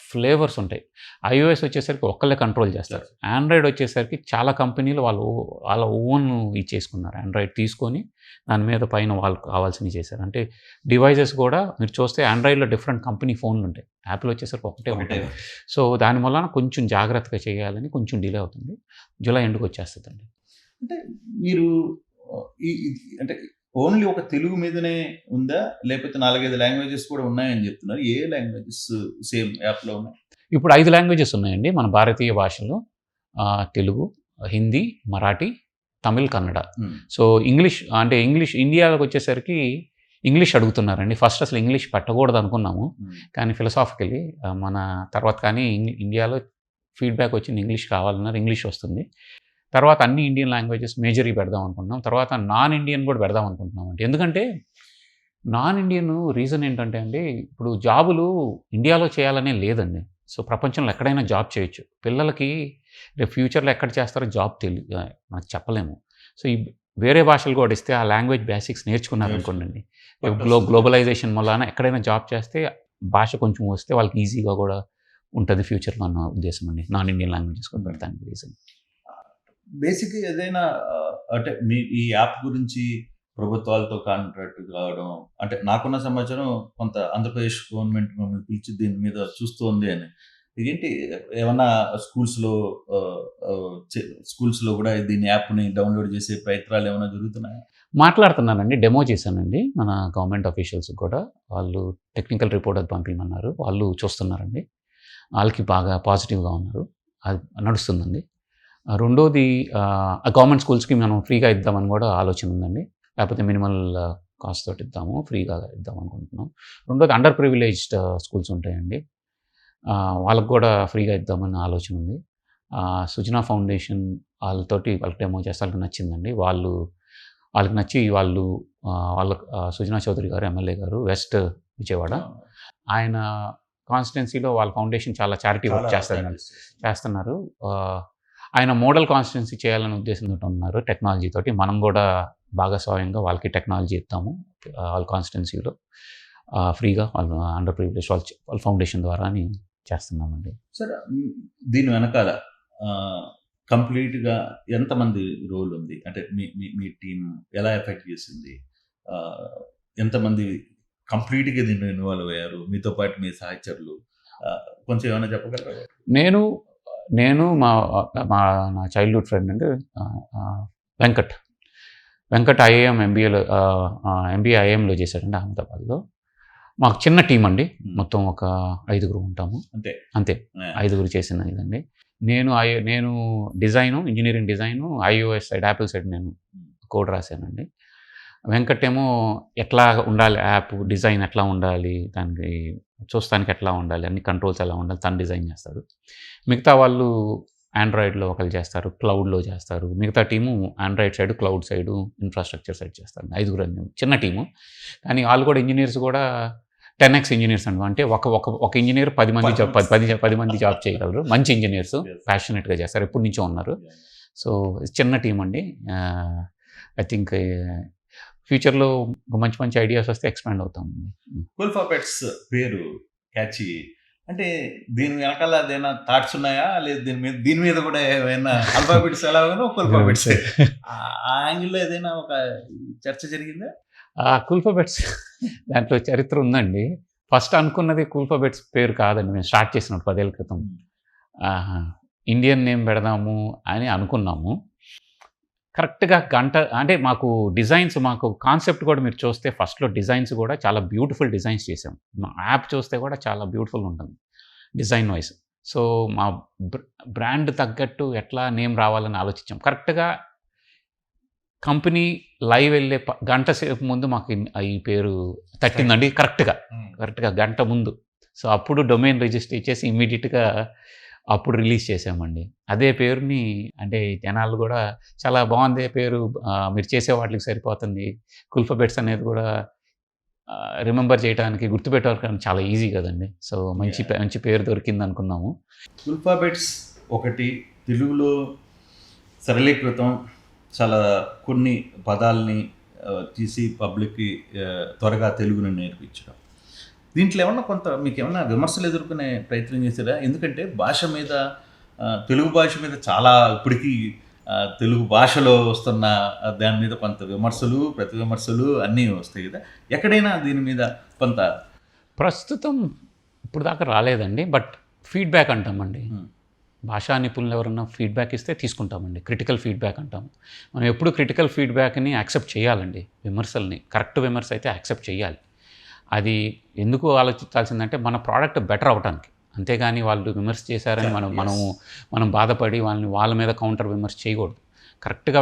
ఫ్లేవర్స్ ఉంటాయి. ఐఓఎస్ వచ్చేసరికి ఒక్కళ్ళే కంట్రోల్ చేస్తారు. ఆండ్రాయిడ్ వచ్చేసరికి చాలా కంపెనీలు వాళ్ళ ఓన్ ఇచ్చేసుకున్నారు. ఆండ్రాయిడ్ తీసుకొని దాని మీద పైన వాళ్ళకి కావాల్సినవి చేశారు. అంటే డివైజెస్ కూడా మీరు చూస్తే ఆండ్రాయిడ్‌లో డిఫరెంట్ కంపెనీ ఫోన్లు ఉంటాయి. యాపిల్ వచ్చేసరికి ఒకటే ఉంటుంది. సో, దాని వలన కొంచెం జాగ్రత్తగా చేయాలని కొంచెం డిలే అవుతుంది. జూలై ఎండ్‌కి వచ్చేస్తుందండి. అంటే మీరు అంటే ఓన్లీ ఒక తెలుగు మీదనే ఉందా, లేకపోతే 4-5 లాంగ్వేజెస్ కూడా ఉన్నాయని చెప్తున్నారు? ఏ లాంగ్వేజెస్ సేమ్ యాప్‌లో ఉన్నాయి? ఇప్పుడు 5 లాంగ్వేజెస్ ఉన్నాయండి మన భారతీయ భాషలో. తెలుగు, హిందీ, మరాఠీ, తమిళ్, కన్నడ. సో, ఇంగ్లీష్ ఇండియాలోకి వచ్చేసరికి ఇంగ్లీష్ అడుగుతున్నారండి. ఫస్ట్ అసలు ఇంగ్లీష్ పెట్టకూడదు అనుకున్నాము. కానీ ఫిలాసాఫికల్లీ మన తర్వాత కానీ ఇండియాలో ఫీడ్బ్యాక్ వచ్చింది ఇంగ్లీష్ కావాలన్నారు. ఇంగ్లీష్ వస్తుంది. తర్వాత అన్ని ఇండియన్ లాంగ్వేజెస్ మేజర్‌గా పెడదాం అనుకుంటున్నాం. తర్వాత నాన్ ఇండియన్ కూడా పెడదాం అనుకుంటున్నాం అండి. ఎందుకంటే నాన్ ఇండియన్ రీజన్ ఏంటంటే అండి ఇప్పుడు జాబులు ఇండియాలో చేయాలనే లేదండి. సో, ప్రపంచంలో ఎక్కడైనా జాబ్ చేయొచ్చు. పిల్లలకి రేపు ఫ్యూచర్‌లో ఎక్కడ చేస్తారో జాబ్ మనకు చెప్పలేము. సో, వేరే భాషలు కూడా ఇస్తే ఆ లాంగ్వేజ్ బేసిక్స్ నేర్చుకున్నారనుకోండి, గ్లోబలైజేషన్ వలన ఎక్కడైనా జాబ్ చేస్తే భాష కొంచెం వస్తే వాళ్ళకి ఈజీగా కూడా ఉంటుంది ఫ్యూచర్లో అన్న ఉద్దేశం అండి. నాన్ ఇండియన్ లాంగ్వేజెస్ కూడా పెడతానికి రీజన్. బేసిక్గా ఏదైనా అంటే మీ ఈ యాప్ గురించి ప్రభుత్వాలతో కాంట్రాక్ట్ కావడం, అంటే నాకున్న సమాచారం కొంత ఆంధ్రప్రదేశ్ గవర్నమెంట్ మమ్మల్ని పిలిచి దీని మీద చూస్తోంది అని. ఇదేంటి ఏమన్నా స్కూల్స్లో కూడా దీని యాప్ని డౌన్లోడ్ చేసే ప్రయత్నాలు ఏమైనా జరుగుతున్నాయా? మాట్లాడుతున్నానండి, డెమో చేశానండి మన గవర్నమెంట్ ఆఫీషియల్స్ కూడా. వాళ్ళు టెక్నికల్ రిపోర్ట్ అది పంపించమన్నారు, వాళ్ళు చూస్తున్నారండి. వాళ్ళకి బాగా పాజిటివ్గా ఉన్నారు, అది నడుస్తుందండి. రెండోది గవర్నమెంట్ స్కూల్స్కి మనం ఫ్రీగా ఇద్దామని కూడా ఆలోచన ఉందండి. లేకపోతే మినిమల్ కాస్ట్ తోటి ఇద్దాము, ఫ్రీగా ఇద్దాం అనుకుంటున్నాం. రెండోది అండర్ ప్రివిలేజ్డ్ స్కూల్స్ ఉంటాయండి, వాళ్ళకు కూడా ఫ్రీగా ఇద్దామని ఆలోచన ఉంది. సుజనా ఫౌండేషన్ వాళ్ళకి డెమో చేస్తే వాళ్ళకి నచ్చిందండి. వాళ్ళకి నచ్చి వాళ్ళ సుజనా చౌదరి గారు, ఎమ్మెల్యే గారు, వెస్ట్ విజయవాడ, ఆయన కాన్స్టిట్యున్సీలో వాళ్ళ ఫౌండేషన్ చాలా చారిటీ వర్క్ చేస్తున్నారు. ఆయన మోడల్ కాన్స్టిట్యున్సీ చేయాలనే ఉద్దేశంతో ఉన్నారు టెక్నాలజీ తోటి. మనం కూడా భాగస్వామ్యంగా వాళ్ళకి టెక్నాలజీ ఇద్దాము వాళ్ళ కాన్స్టిట్యున్సీలో ఫ్రీగా, వాళ్ళు అండర్ ప్రివిలేజ్ వాళ్ళ ఫౌండేషన్ ద్వారా అని చేస్తున్నామండి. సార్, దీని వెనకాల కంప్లీట్గా ఎంతమంది రోల్ ఉంది? అంటే మీ టీం ఎలా ఎఫెక్ట్ చేసింది? ఎంతమంది కంప్లీట్గా దీంట్లో ఇన్వాల్వ్ అయ్యారు? మీతో పాటు మీ సహచరులు కొంచెం ఏమైనా చెప్పగలరా? నేను నా చైల్డ్హుడ్ ఫ్రెండ్ అండి వెంకట్ ఐఏఎం ఎంబీఏ ఐఏఎంలో చేశాడండి అహ్మదాబాద్లో. మాకు చిన్న టీం అండి, మొత్తం ఒక 5 ఉంటాము అంతే. 5 చేసిన ఇదండి. నేను engineering design, iOS side, Apple side నేను కోడ్ రాశానండి. వెంకట్ ఏమో ఎట్లా ఉండాలి యాప్ డిజైన్, ఎట్లా ఉండాలి, దానికి చూస్తానికి ఎట్లా ఉండాలి, అన్ని కంట్రోల్స్ ఎలా ఉండాలి, తను డిజైన్ చేస్తాడు. మిగతా వాళ్ళు ఆండ్రాయిడ్లో ఒకళ్ళు చేస్తారు, క్లౌడ్లో చేస్తారు. మిగతా team Android side, cloud side, infrastructure side చేస్తారు. 5 చిన్న టీము. కానీ వాళ్ళు కూడా ఇంజనీర్స్ కూడా 10x ఇంజనీర్స్ అండి. అంటే ఒక ఇంజనీర్ 10 మంది జాబ్ చేయగలరు. మంచి ఇంజనీర్స్, ప్యాషనెట్గా చేస్తారు, ఎప్పటి నుంచో ఉన్నారు. సో చిన్న టీం అండి. ఐ థింక్ ఫ్యూచర్లో మంచి ఐడియాస్ వస్తే ఎక్స్పాండ్ అవుతామండి. కుల్ఫాబెట్స్ పేరు క్యాచీ, అంటే దీని వెనకాల ఏదైనా థాట్స్ ఉన్నాయా? లేదు దీని మీద కూడా ఏమైనా ఆల్ఫాబెట్స్ ఎలాగో కుల్ఫాబెట్స్ ఆ యాంగిల్లో ఏదైనా ఒక చర్చ జరిగిందా? కుల్ఫాబెట్స్ దాంట్లో చరిత్ర ఉందండి. ఫస్ట్ అనుకున్నది కుల్ఫాబెట్స్ పేరు కాదండి. మేము స్టార్ట్ చేసినప్పుడు 10 ఏళ్ళ క్రితం ఇండియన్ నేమ్ పెడదాము అని అనుకున్నాము. కరెక్ట్గా అంటే మాకు కాన్సెప్ట్ కూడా మీరు చూస్తే ఫస్ట్లో డిజైన్స్ కూడా చాలా బ్యూటిఫుల్ డిజైన్స్ చేసాం. మా యాప్ చూస్తే కూడా చాలా బ్యూటిఫుల్ ఉంటుంది డిజైన్ వైజ్. సో మా బ్రాండ్ తగ్గట్టు ఎట్లా నేమ్ రావాలని ఆలోచించాం. కరెక్ట్గా కంపెనీ లైవ్ వెళ్ళే గంట సేపు ముందు మాకు ఈ పేరు తట్టిందండి. కరెక్ట్గా గంట ముందు. సో అప్పుడు డొమైన్ రిజిస్టర్ ఇచ్చేసి ఇమ్మీడియట్గా అప్పుడు రిలీజ్ చేసామండి. అదే పేరుని అంటే జనాలు కూడా చాలా బాగుంది పేరు, మీరు చేసే వాటికి సరిపోతుంది, కుల్ఫాబెట్స్ అనేది కూడా రిమెంబర్ చేయడానికి, గుర్తుపెట్టడానికి చాలా ఈజీ కదండి. సో మంచి పేరు దొరికింది అనుకున్నాము. కుల్ఫాబెట్స్ ఒకటి తెలుగులో సరళీకృతం, చాలా కొన్ని పదాలని తీసి పబ్లిక్కి త్వరగా తెలుగుని నేర్పించడం. దీంట్లో మీకు ఏమన్నా విమర్శలు ఎదుర్కొనే ప్రయత్నం చేశారా? ఎందుకంటే తెలుగు భాష మీద చాలా ఇప్పటికీ తెలుగు భాషలో వస్తున్న దాని మీద కొంత విమర్శలు, ప్రతి విమర్శలు అన్నీ వస్తాయి కదా. ఎక్కడైనా దీని మీద కొంత ప్రస్తుతం ఇప్పుడు దాకా రాలేదండి, బట్ ఫీడ్బ్యాక్ అంటామండి. భాషా నిపుణులు ఎవరన్నా ఫీడ్బ్యాక్ ఇస్తే తీసుకుంటామండి. క్రిటికల్ ఫీడ్బ్యాక్ అంటాము. మనం ఎప్పుడు క్రిటికల్ ఫీడ్బ్యాక్ని యాక్సెప్ట్ చేయాలండి. విమర్శల్ని, కరెక్ట్ విమర్శ అయితే యాక్సెప్ట్ చేయాలి. అది ఎందుకు ఆలోచించాల్సిందంటే మన ప్రోడక్ట్ బెటర్ అవడానికి, అంతేగాని వాళ్ళు విమర్శ చేశారని మనం బాధపడి వాళ్ళ మీద కౌంటర్ విమర్శ చేయకూడదు. కరెక్ట్గా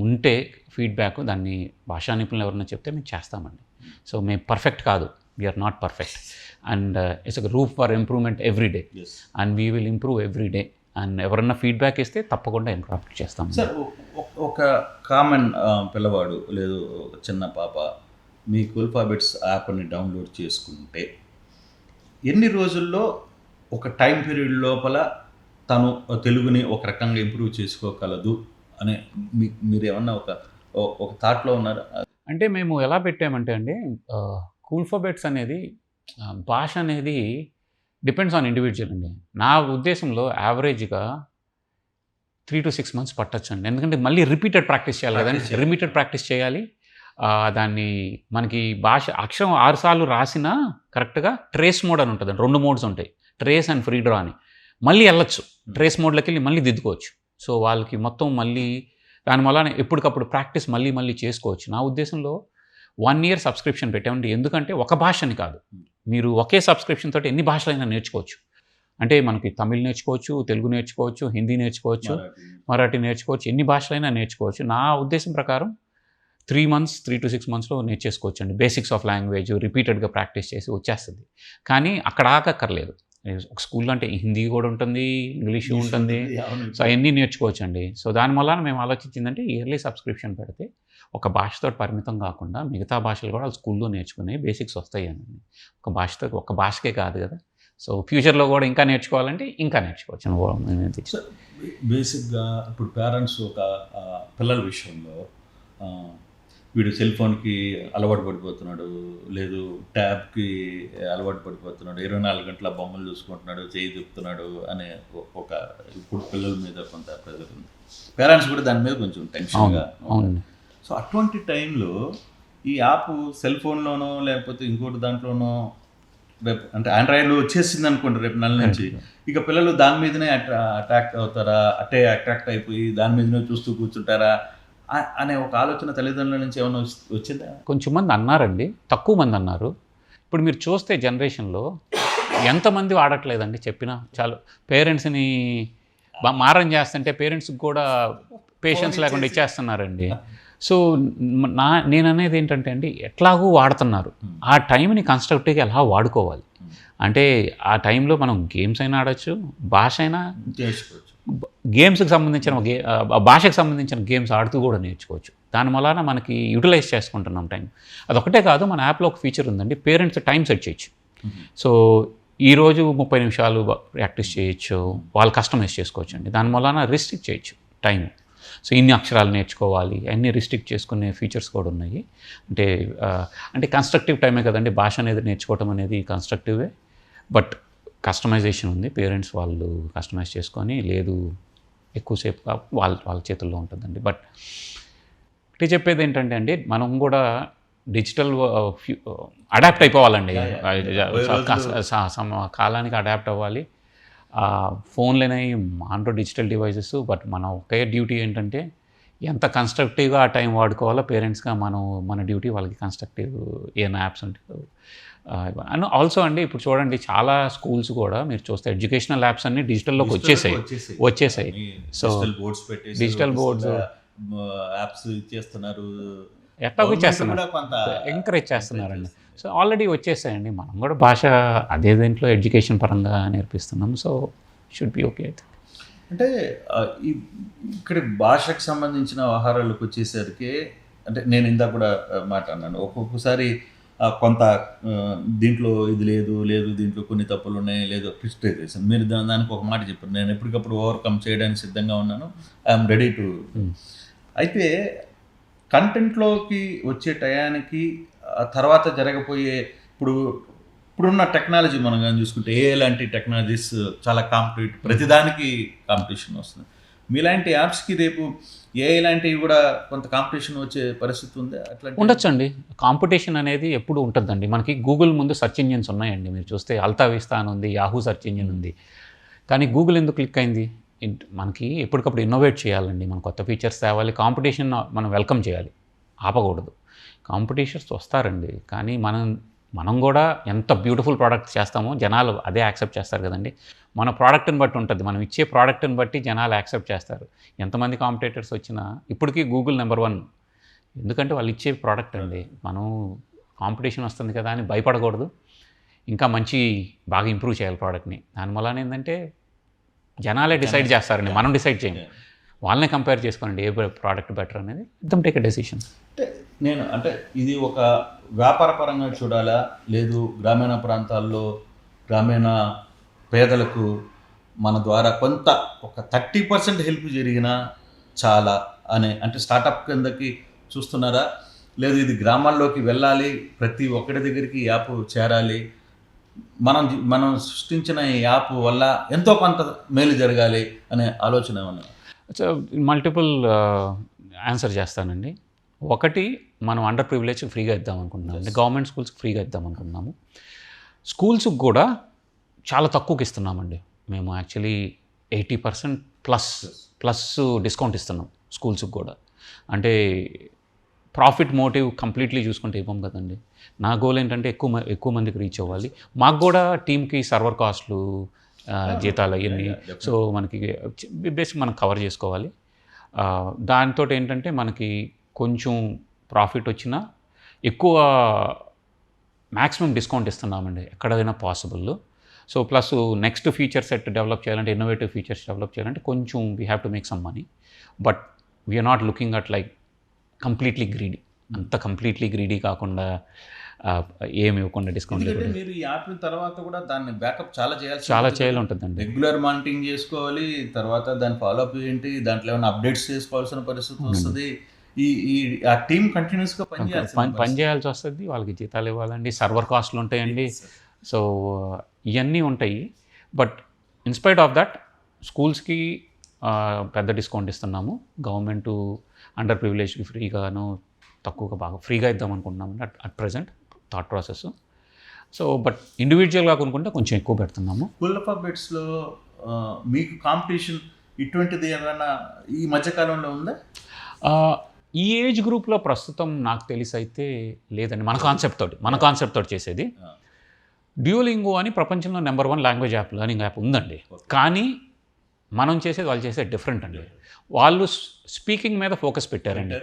ఉంటే ఫీడ్బ్యాక్, దాన్ని భాషా నిపుణులు ఎవరైనా చెప్తే మేము చేస్తామండి. సో మేము పర్ఫెక్ట్ కాదు, we're not perfect, and it's a room for improvement every day, and we will improve every day. And ఎవరన్నా ఫీడ్బ్యాక్ ఇస్తే తప్పకుండా ఇంప్రూవ్ చేస్తాం. సార్, ఒక కామన్ పిల్లవాడు లేదు చిన్న పాప మీ కుల్ఫాబెట్స్ యాప్ని డౌన్లోడ్ చేసుకుంటే ఎన్ని రోజుల్లో, ఒక టైం పీరియడ్ లోపల తను తెలుగుని ఒక రకంగా ఇంప్రూవ్ చేసుకోగలదు అని మీరు ఏమన్నా ఒక థాట్లో ఉన్నారు? అంటే మేము ఎలా పెట్టామంటే అండి కూల్ఫాబెట్స్ అనేది భాష అనేది డిపెండ్స్ ఆన్ ఇండివిజువల్ అండి. నా ఉద్దేశంలో యావరేజ్‌గా 3-6 మంత్స్ పట్టొచ్చండి. ఎందుకంటే మళ్ళీ రిపీటెడ్ ప్రాక్టీస్ చేయాలి కదండీ. ప్రాక్టీస్ చేయాలి. రిపీటెడ్ ప్రాక్టీస్ చేయాలి. దాన్ని మనకి భాష అక్షరం 6 సార్లు రాసినా కరెక్ట్‌గా ట్రేస్ మోడ్ అని ఉంటదండి. 2 మోడ్స్ ఉంటాయి. ట్రేస్ అండ్ ఫ్రీ డ్రా అని. మళ్ళీ ఎళ్ళొచ్చు. ట్రేస్ మోడ్‌లోకెళ్ళి మళ్ళీ దిద్దుకోవచ్చు. సో, వాళ్ళకి మొత్తం మళ్ళీ దాని వలన ఎప్పటికప్పుడు ప్రాక్టీస్ మళ్ళీ మళ్ళీ చేసుకోవచ్చు. నా ఉద్దేశంలో 1 ఇయర్ సబ్స్క్రిప్షన్ పెట్టామండి. ఎందుకంటే ఒక భాషని కాదు. మీరు ఒకే సబ్స్క్రిప్షన్ తోటి ఎన్ని భాషలైనా నేర్చుకోవచ్చు. అంటే మనకి తమిళ్ నేర్చుకోవచ్చు, తెలుగు నేర్చుకోవచ్చు, హిందీ నేర్చుకోవచ్చు, మరాఠీ నేర్చుకోవచ్చు, ఎన్ని భాషలైనా నేర్చుకోవచ్చు. నా ఉద్దేశం ప్రకారం 3 మంత్స్, 3-6 మంత్స్‌లో నేర్చేసుకోవచ్చండి. బేసిక్స్ ఆఫ్ లాంగ్వేజ్ రిపీటెడ్‌గా ప్రాక్టీస్ చేసి వచ్చేస్తది. కానీ అక్కడ ఆగక్కర్లేదు. ఒక స్కూల్‌లో అంటే హిందీ కూడా ఉంటుంది, ఇంగ్లీషు ఉంటుంది. సో, అయన్నీ నేర్చుకోవచ్చండి. సో, దాని వలన మేము ఆలోచించిందంటే ఇయర్లీ సబ్స్క్రిప్షన్ పెడితే ఒక భాషతో పరిమితం కాకుండా మిగతా భాషలు కూడా స్కూల్‌లో నేర్చుకునే బేసిక్స్ వస్తాయండి. ఒక భాషకే కాదు కదా! సో, ఫ్యూచర్‌లో కూడా ఇంకా నేర్చుకోవాలంటే ఇంకా నేర్చుకోవచ్చు. సో, బేసిక్‌గా ఇప్పుడు పేరెంట్స్ ఒక పిల్లల విషయంలో వీడు సెల్ ఫోన్‌కి అలవాటు పడిపోతున్నాడు, లేదు ట్యాబ్‌కి అలవాటు పడిపోతున్నాడు, 24 గంటల బొమ్మలు చూసుకుంటున్నాడు, చేయి తిప్పుతున్నాడు అనే ఒక ఇప్పుడు పిల్లల మీద కొంత ప్రెజర్ ఉంది. పేరెంట్స్ కూడా దాని మీద కొంచెం టెన్షన్‌గా అవునండి. సో, అటువంటి టైంలో ఈ యాప్ సెల్ ఫోన్‌లోనో లేకపోతే ఇంకోటి దాంట్లోనో రేపు అంటే ఆండ్రాయిడ్‌లో వచ్చేసింది అనుకోండి రేపు నెల నుంచి. ఇక పిల్లలు దాని మీదనే అట్రాక్ట్ అవుతారా? అట్రాక్ట్ అయిపోయి దాని మీదనే చూస్తూ కూర్చుంటారా? అనే ఒక ఆలోచన తల్లిదండ్రుల నుంచి ఏమైనా వచ్చిందా? కొంచెం మంది అన్నారండి. తక్కువ మంది అన్నారు. ఇప్పుడు మీరు చూస్తే జనరేషన్‌లో ఎంతమంది వాడట్లేదండి చెప్పినా. చాలు పేరెంట్స్‌ని మారం చేస్తుంటే పేరెంట్స్‌కి కూడా పేషెన్స్ లేకుండా ఇచ్చేస్తున్నారండి. సో, నేననేది ఏంటంటే అండి, ఎట్లాగూ వాడుతున్నారు. ఆ టైంని కన్‌స్ట్రక్టివ్‌గా ఎలా వాడుకోవాలి. అంటే ఆ టైంలో మనం గేమ్స్ అయినా ఆడొచ్చు, భాష అయినా చేసుకోవచ్చు. గేమ్స్‌కి సంబంధించిన భాషకు సంబంధించిన గేమ్స్ ఆడుతూ కూడా నేర్చుకోవచ్చు. దాని వలన మనకి యుటిలైజ్ చేసుకుంటున్నాం టైం. అదొక్కటే కాదు, మన యాప్‌లో ఒక ఫీచర్ ఉందండి. పేరెంట్స్ టైం సెట్ చేయొచ్చు. సో, ఈరోజు 30 నిమిషాలు ప్రాక్టీస్ చేయొచ్చు. వాళ్ళు కస్టమైజ్ చేసుకోవచ్చండి. దాని వలన రిస్ట్రిక్ట్ చేయొచ్చు టైం. సో, ఇన్ని అక్షరాలు నేర్చుకోవాలి అన్నీ రిస్ట్రిక్ట్ చేసుకునే ఫీచర్స్ కూడా ఉన్నాయి. అంటే కన్స్ట్రక్టివ్ టైమే కదండి. భాష అనేది నేర్చుకోవటం అనేది కన్స్ట్రక్టివే. బట్ కస్టమైజేషన్ ఉంది. పేరెంట్స్ వాళ్ళు కస్టమైజ్ చేసుకొని లేదు ఎక్కువసేపు వాళ్ళ చేతుల్లో ఉంటుందండి. బట్ అంటే చెప్పేది ఏంటంటే అండి, మనం కూడా డిజిటల్ అడాప్ట్ అయిపోవాలండి. కాలానికి అడాప్ట్ అవ్వాలి. ఫోన్లోనే ఆండ్రాయిడ్ డిజిటల్ డివైసెస్. బట్ మన ఒకే డ్యూటీ ఏంటంటే ఎంత కన్స్ట్రక్టివ్గా ఆ టైం వాడుకోవాలో పేరెంట్స్గా మన డ్యూటీ వాళ్ళకి కన్స్ట్రక్టివ్ ఏమైనా యాప్స్ ఉంటే అండ్ ఆల్సో అండి ఇప్పుడు చూడండి చాలా స్కూల్స్ కూడా మీరు చూస్తే ఎడ్యుకేషనల్ యాప్స్ అన్ని డిజిటల్లోకి వచ్చేసాయి. సో, డిజిటల్ బోర్డ్స్ యాప్స్ ఇచ్చేస్తున్నారు, ఎట్లాగో ఇచ్చేస్తున్నారు, ఎంకరేజ్ చేస్తున్నారండి. సో, ఆల్రెడీ వచ్చేసాయండి. మనం కూడా భాష అదే దీంట్లో ఎడ్యుకేషన్ పరంగా నేర్పిస్తున్నాం. So, should be okay. అంటే ఇక్కడ భాషకు సంబంధించిన వ్యవహారాలకు వచ్చేసరికి అంటే నేను ఇందాక కూడా మాట అన్నాను, ఒక్కొక్కసారి కొంత దీంట్లో ఇది లేదు దీంట్లో కొన్ని తప్పులు ఉన్నాయి, లేదు క్రిస్టైజేషన్. మీరు దానికి ఒక మాట చెప్పారు, నేను ఎప్పటికప్పుడు ఓవర్కమ్ చేయడానికి సిద్ధంగా ఉన్నాను, ఐఎమ్ రెడీ టు. అయితే కంటెంట్లోకి వచ్చే టయానికి తర్వాత జరగబోయే ఇప్పుడున్న టెక్నాలజీ మనం కానీ చూసుకుంటే లాంటి టెక్నాలజీస్ చాలా కాంపిటేటివ్, ప్రతిదానికి కాంపిటీషన్ వస్తుంది. మీలాంటి యాప్స్కి రేపు లాంటివి కూడా కొంత కాంపిటీషన్ వచ్చే పరిస్థితి ఉంది. అట్లా ఉండొచ్చండి. కాంపిటీషన్ అనేది ఎప్పుడు ఉంటుందండి. మనకి గూగుల్ ముందు సెర్చ్ ఇంజిన్స్ ఉన్నాయండి. మీరు చూస్తే అల్తా విస్తా అని ఉంది, యాహూ సెర్చ్ ఇంజిన్ ఉంది. కానీ గూగుల్ ఎందుకు క్లిక్ అయింది? మనకి ఎప్పటికప్పుడు ఇన్నోవేట్ చేయాలండి. మన కొత్త ఫీచర్స్ తేవాలి. కాంపిటీషన్ మనం వెల్కమ్ చేయాలి, ఆపకూడదు. కాంపిటీషన్స్ వస్తారండి, కానీ మనం కూడా ఎంత బ్యూటిఫుల్ ప్రోడక్ట్ చేస్తామో జనాలు అదే యాక్సెప్ట్ చేస్తారు కదండి. మన ప్రోడక్ట్ని బట్టి ఉంటుంది, మనం ఇచ్చే ప్రోడక్ట్ని బట్టి జనాలు యాక్సెప్ట్ చేస్తారు. ఎంతమంది కాంపిటేటర్స్ వచ్చినా ఇప్పటికీ గూగుల్ నెంబర్ 1. ఎందుకంటే వాళ్ళు ఇచ్చే ప్రోడక్ట్ అండి. మనం కాంపిటీషన్ వస్తుంది కదా అని భయపడకూడదు, ఇంకా బాగా ఇంప్రూవ్ చేయాలి ప్రోడక్ట్ని. దానివల్ల ఏంటంటే జనాలే డిసైడ్ చేస్తారండి, మనం డిసైడ్ చేయం. వాళ్ళనే కంపేర్ చేసుకోండి ఏ ప్రోడక్ట్ బెటర్ అనేది, ఇద్దరం టేక్ ఎ డెసిషన్. అంటే ఇది ఒక వ్యాపార పరంగా చూడాలా, లేదు గ్రామీణ ప్రాంతాల్లో గ్రామీణ పేదలకు మన ద్వారా ఒక 30% హెల్ప్ జరిగినా చాలా అంటే స్టార్టప్ కిందకి చూస్తున్నారా? లేదు ఇది గ్రామాల్లోకి వెళ్ళాలి, ప్రతి ఒక్కడి దగ్గరికి ఈ యాప్ చేరాలి, మనం సృష్టించిన ఈ యాప్ వల్ల ఎంతో కొంత మేలు జరగాలి అనే ఆలోచన ఏమన్నా? సో మల్టిపుల్ ఆన్సర్ చేస్తానండి. ఒకటి, మనం అండర్ ప్రివిలేజ్ ఫ్రీగా ఇద్దాం అనుకుంటున్నాం అండి. గవర్నమెంట్ స్కూల్స్కి ఫ్రీగా ఇద్దాం అనుకుంటున్నాము. స్కూల్స్కి కూడా చాలా తక్కువకి ఇస్తున్నామండి. మేము యాక్చువల్లీ 80% ప్లస్ డిస్కౌంట్ ఇస్తున్నాం స్కూల్స్కి కూడా. అంటే ప్రాఫిట్ మోటివ్ కంప్లీట్లీ చూసుకుంటే ఇవ్వం కదండి. నా గోల్ ఏంటంటే ఎక్కువ మందికి రీచ్ అవ్వాలి. మాకు కూడా టీంకి సర్వర్ కాస్ట్లు, జీతాలు అవన్నీ, సో మనకి బేసిక్ మనం కవర్ చేసుకోవాలి. దాంతో ఏంటంటే మనకి కొంచెం ప్రాఫిట్ వచ్చినా ఎక్కువ మ్యాక్సిమం డిస్కౌంట్ ఇస్తున్నామండి ఎక్కడైనా possible. So plus next feature set develop చేయాలంటే, ఇన్నోవేటివ్ ఫీచర్స్ డెవలప్ చేయాలంటే కొంచెం we have to make some money. But we're not looking at like completely greedy. అంత కంప్లీట్లీ గ్రీడీ కాకుండా ఏమి ఇవ్వకుండా డిస్కౌంట్. ఎందుకంటే మీరు ఈ యాప్ తర్వాత కూడా దాన్ని బ్యాకప్ చాలా చేయాలి ఉంటుందండి. రెగ్యులర్ మానిటరింగ్ చేసుకోవాలి, తర్వాత దాని ఫాలోఅప్ ఏంటి, దాంట్లో ఏమైనా అప్డేట్స్ చేసుకోవాల్సిన పరిస్థితి వస్తుంది. ఆ టీమ్ కంటిన్యూస్గా పని చేయాల్సి వస్తుంది. వాళ్ళకి జీతాలు ఇవ్వాలండి, సర్వర్ కాస్ట్లు ఉంటాయండి. సో ఇవన్నీ ఉంటాయి. బట్ ఇన్స్పైట్ ఆఫ్ దట్ స్కూల్స్కి పెద్ద డిస్కౌంట్ ఇస్తున్నాము. గవర్నమెంట్ అండర్ ప్రివిలేజ్కి ఫ్రీగాను తక్కువగా బాగా ఫ్రీగా ఇద్దాం అనుకుంటున్నాము at present thought process. So but ఇండివిజువల్గా కొనుక్కుంటే కొంచెం ఎక్కువ పెడుతున్నాము. స్కూల్ ఆఫ్ అప్డేట్స్లో మీకు కాంపిటీషన్ ఇటువంటిది ఏమైనా ఈ మధ్యకాలంలో ఉందా? ఈ ఏజ్ గ్రూప్లో ప్రస్తుతం నాకు తెలిసి అయితే లేదండి. మన కాన్సెప్ట్ తోటి చేసేది. డ్యూలింగో అని ప్రపంచంలో number 1 language app, learning app ఉందండి. కానీ మనం చేసేది వాళ్ళు చేసేది డిఫరెంట్ అండి. వాళ్ళు స్పీకింగ్ మీద ఫోకస్ పెట్టారండి.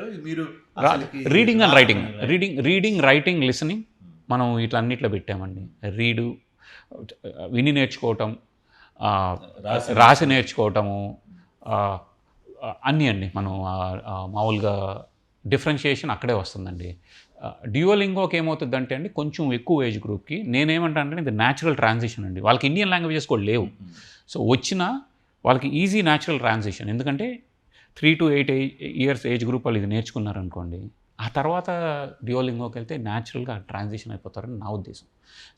Reading and writing, writing, listening మనం ఇట్లన్నిట్లో పెట్టామండి. విని నేర్చుకోవటం, రాసి నేర్చుకోవటము, అన్నీ అండి. మనం మామూలుగా డిఫరెన్షియేషన్ అక్కడే వస్తుందండి. డ్యూయోలింగోకి ఏమవుతుందంటే అండి, కొంచెం ఎక్కువ ఏజ్ గ్రూప్కి నేనేమంటానంటే ఇది న్యాచురల్ ట్రాన్సిషన్ అండి. వాళ్ళకి ఇండియన్ లాంగ్వేజెస్ కూడా లేవు. సో వచ్చినా వాళ్ళకి ఈజీ న్యాచురల్ ట్రాన్సిషన్. ఎందుకంటే 3 to 8 years ఏజ్ గ్రూప్ వాళ్ళు ఇది నేర్చుకున్నారనుకోండి, ఆ తర్వాత డ్యూయోలింగోకి వెళ్తే న్యాచురల్గా ట్రాన్సిషన్ అయిపోతారని నా ఉద్దేశం.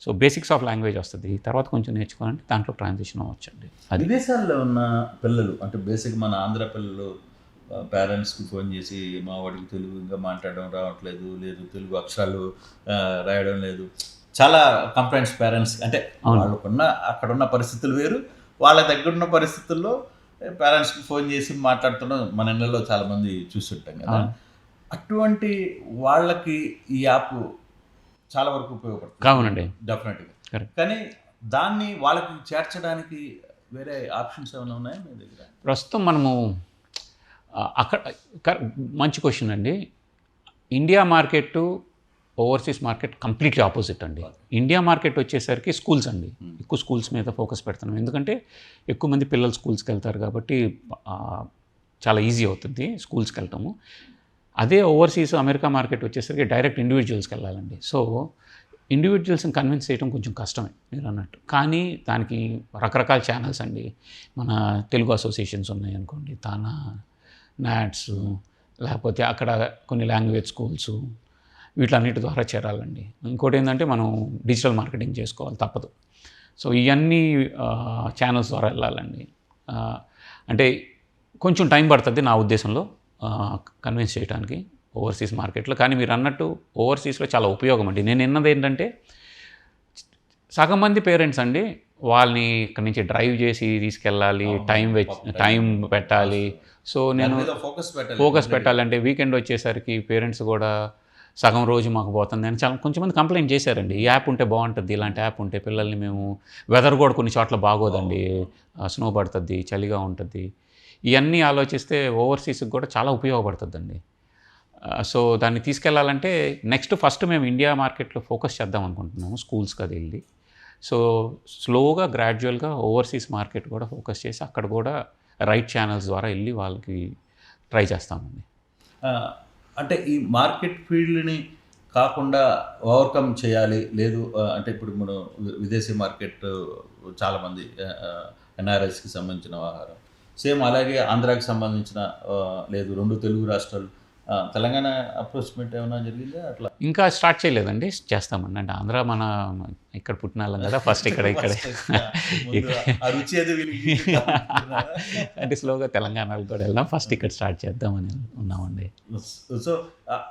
సో బేసిక్స్ ఆఫ్ లాంగ్వేజ్ వస్తుంది, తర్వాత కొంచెం నేర్చుకోవాలంటే దాంట్లో ట్రాన్సిషన్ అవ్వచ్చండి. అది విదేశాల్లో ఉన్న పిల్లలు అంటే బేసిక్ మన ఆంధ్ర పిల్లలు పేరెంట్స్కి ఫోన్ చేసి మా వాడికి తెలుగు ఇంకా మాట్లాడడం రావట్లేదు, లేదు తెలుగు అక్షరాలు రాయడం లేదు, చాలా కంప్లైంట్స్ పేరెంట్స్. అంటే వాళ్ళకున్న అక్కడున్న పరిస్థితులు వేరు, వాళ్ళ దగ్గర ఉన్న పరిస్థితుల్లో పేరెంట్స్కి ఫోన్ చేసి మాట్లాడుతున్నాం మన ఇళ్ళలో చాలామంది చూస్తుంటాం కదా. అటువంటి వాళ్ళకి ఈ యాప్ చాలా వరకు ఉపయోగపడుతుంది. అవునండి, డెఫినెట్గా. కానీ దాన్ని వాళ్ళకి చేర్చడానికి వేరే ఆప్షన్స్ ఏమైనా ఉన్నాయా మీ దగ్గర? ప్రస్తుతం మనము అక్కడ మంచి క్వశ్చన్ అండి. India market, overseas market completely opposite అండి. ఇండియా మార్కెట్ వచ్చేసరికి స్కూల్స్ అండి. ఎక్కువ స్కూల్స్ మీద ఫోకస్ పెడుతున్నాం. ఎందుకంటే ఎక్కువ మంది పిల్లలు స్కూల్స్కి వెళ్తారు కాబట్టి చాలా ఈజీ అవుతుంది స్కూల్స్కి వెళ్ళటము. అదే ఓవర్సీస్ అమెరికా మార్కెట్ వచ్చేసరికి డైరెక్ట్ ఇండివిజువల్స్కి వెళ్ళాలండి. సో ఇండివిజువల్స్ని కన్విన్స్ చేయడం కొంచెం కష్టమే మీరు అన్నట్టు. కానీ దానికి రకరకాల ఛానల్స్ అండి. మన తెలుగు అసోసియేషన్స్ ఉన్నాయి అనుకోండి, తానా, నాట్స్, లేకపోతే అక్కడ కొన్ని లాంగ్వేజ్ స్కూల్స్, వీటన్నిటి ద్వారా చేరాలండి. ఇంకోటి ఏంటంటే మనం డిజిటల్ మార్కెటింగ్ చేసుకోవాలి, తప్పదు. సో ఇవన్నీ ఛానల్స్ ద్వారా వెళ్ళాలండి. అంటే కొంచెం టైం పడుతుంది నా ఉద్దేశంలో కన్విన్స్ చేయడానికి ఓవర్సీస్ మార్కెట్లో. కానీ మీరు అన్నట్టు ఓవర్సీస్లో చాలా ఉపయోగం అండి. నేను విన్నది ఏంటంటే సగం మంది పేరెంట్స్ అండి వాళ్ళని ఇక్కడి నుంచి డ్రైవ్ చేసి తీసుకెళ్ళాలి, టైం పెట్టాలి. సో నేను ఫోకస్ పెట్టాలంటే వీకెండ్ వచ్చేసరికి పేరెంట్స్ కూడా సగం రోజు మాకు పోతుంది అని చాలా కొంచెం మంది కంప్లైంట్ చేశారండి. ఈ యాప్ ఉంటే బాగుంటుంది, ఇలాంటి యాప్ ఉంటే పిల్లల్ని మేము, వెదర్ కూడా కొన్ని చోట్ల బాగోదండి, స్నో పడుతుంది, చలిగా ఉంటుంది, ఇవన్నీ ఆలోచిస్తే ఓవర్సీస్కి కూడా చాలా ఉపయోగపడుతుందండి. సో దాన్ని తీసుకెళ్లాలంటే ఫస్ట్ మేము ఇండియా మార్కెట్లో ఫోకస్ చేద్దాం అనుకుంటున్నాము, స్కూల్స్కి అది వెళ్ళి. సో స్లోగా గ్రాడ్యువల్గా ఓవర్సీస్ మార్కెట్ కూడా ఫోకస్ చేసి అక్కడ కూడా రైట్ ఛానల్స్ ద్వారా వెళ్ళి వాళ్ళకి ట్రై చేస్తామండి. అంటే ఈ మార్కెట్ ఫీల్డ్ని కాకుండా ఓవర్కమ్ చేయాలి, లేదు అంటే ఇప్పుడు మనం విదేశీ మార్కెట్ చాలామంది ఎన్ఆర్ఎస్కి సంబంధించిన ఆహారం, సేమ్ అలాగే ఆంధ్రాకి సంబంధించిన, లేదు 2 తెలుగు రాష్ట్రాలు తెలంగాణ అప్రోచ్మెంట్ ఏమైనా జరిగిందా అట్లా? ఇంకా స్టార్ట్ చేయలేదండి, చేస్తామండి. అంటే ఆంధ్ర మన ఇక్కడ పుట్టిన వాళ్ళం కదా, ఫస్ట్ ఇక్కడే ముందు ఆ రుచి అది వీళ్ళకి అంటే స్లోగా తెలంగాణలో కూడా వెళ్దాం, ఫస్ట్ ఇక్కడ స్టార్ట్ చేద్దామని ఉన్నామండి. సో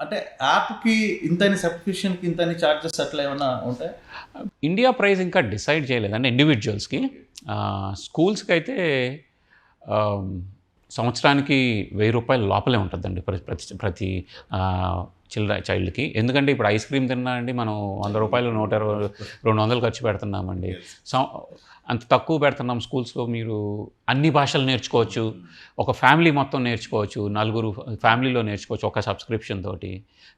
అంటే యాప్కి ఇంతని సబ్స్క్రిప్షన్కి ఇంతని చార్జెస్ అట్లా ఏమైనా ఉంటాయి? ఇండియా ప్రైస్ ఇంకా డిసైడ్ చేయలేదండి ఇండివిజువల్స్కి. స్కూల్స్కి అయితే సంవత్సరానికి ₹1000 లోపలే ఉంటుందండి ప్రతి చైల్డ్కి. ఎందుకంటే ఇప్పుడు ఐస్ క్రీమ్ తిన్నా అండి మనం ₹100, 120, 200 ఖర్చు పెడుతున్నామండి. అంత తక్కువ పెడుతున్నాం. స్కూల్స్లో మీరు అన్ని భాషలు నేర్చుకోవచ్చు, ఒక ఫ్యామిలీ మొత్తం నేర్చుకోవచ్చు, 4 ఫ్యామిలీలో నేర్చుకోవచ్చు ఒక సబ్స్క్రిప్షన్ తోటి.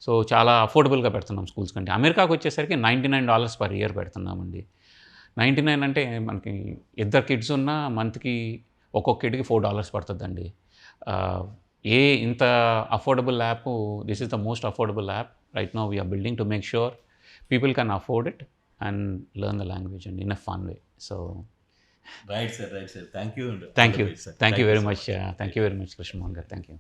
సో చాలా అఫోర్డబుల్గా పెడుతున్నాం స్కూల్స్ కంటే. అమెరికాకి వచ్చేసరికి $99 పర్ ఇయర్ పెడుతున్నామండి. 99 అంటే మనకి 2 కిడ్స్ ఉన్న మంత్కి ఒక్కొక్క కిడ్కి $4 పడుతుందండి. ఇంత affordable app, this is the most affordable app right now we're building to make sure people can afford it and learn the language and in a fun way. So right sir, thank you. Thank you very much. Thank you very much Krishnamohan garu. Thank you.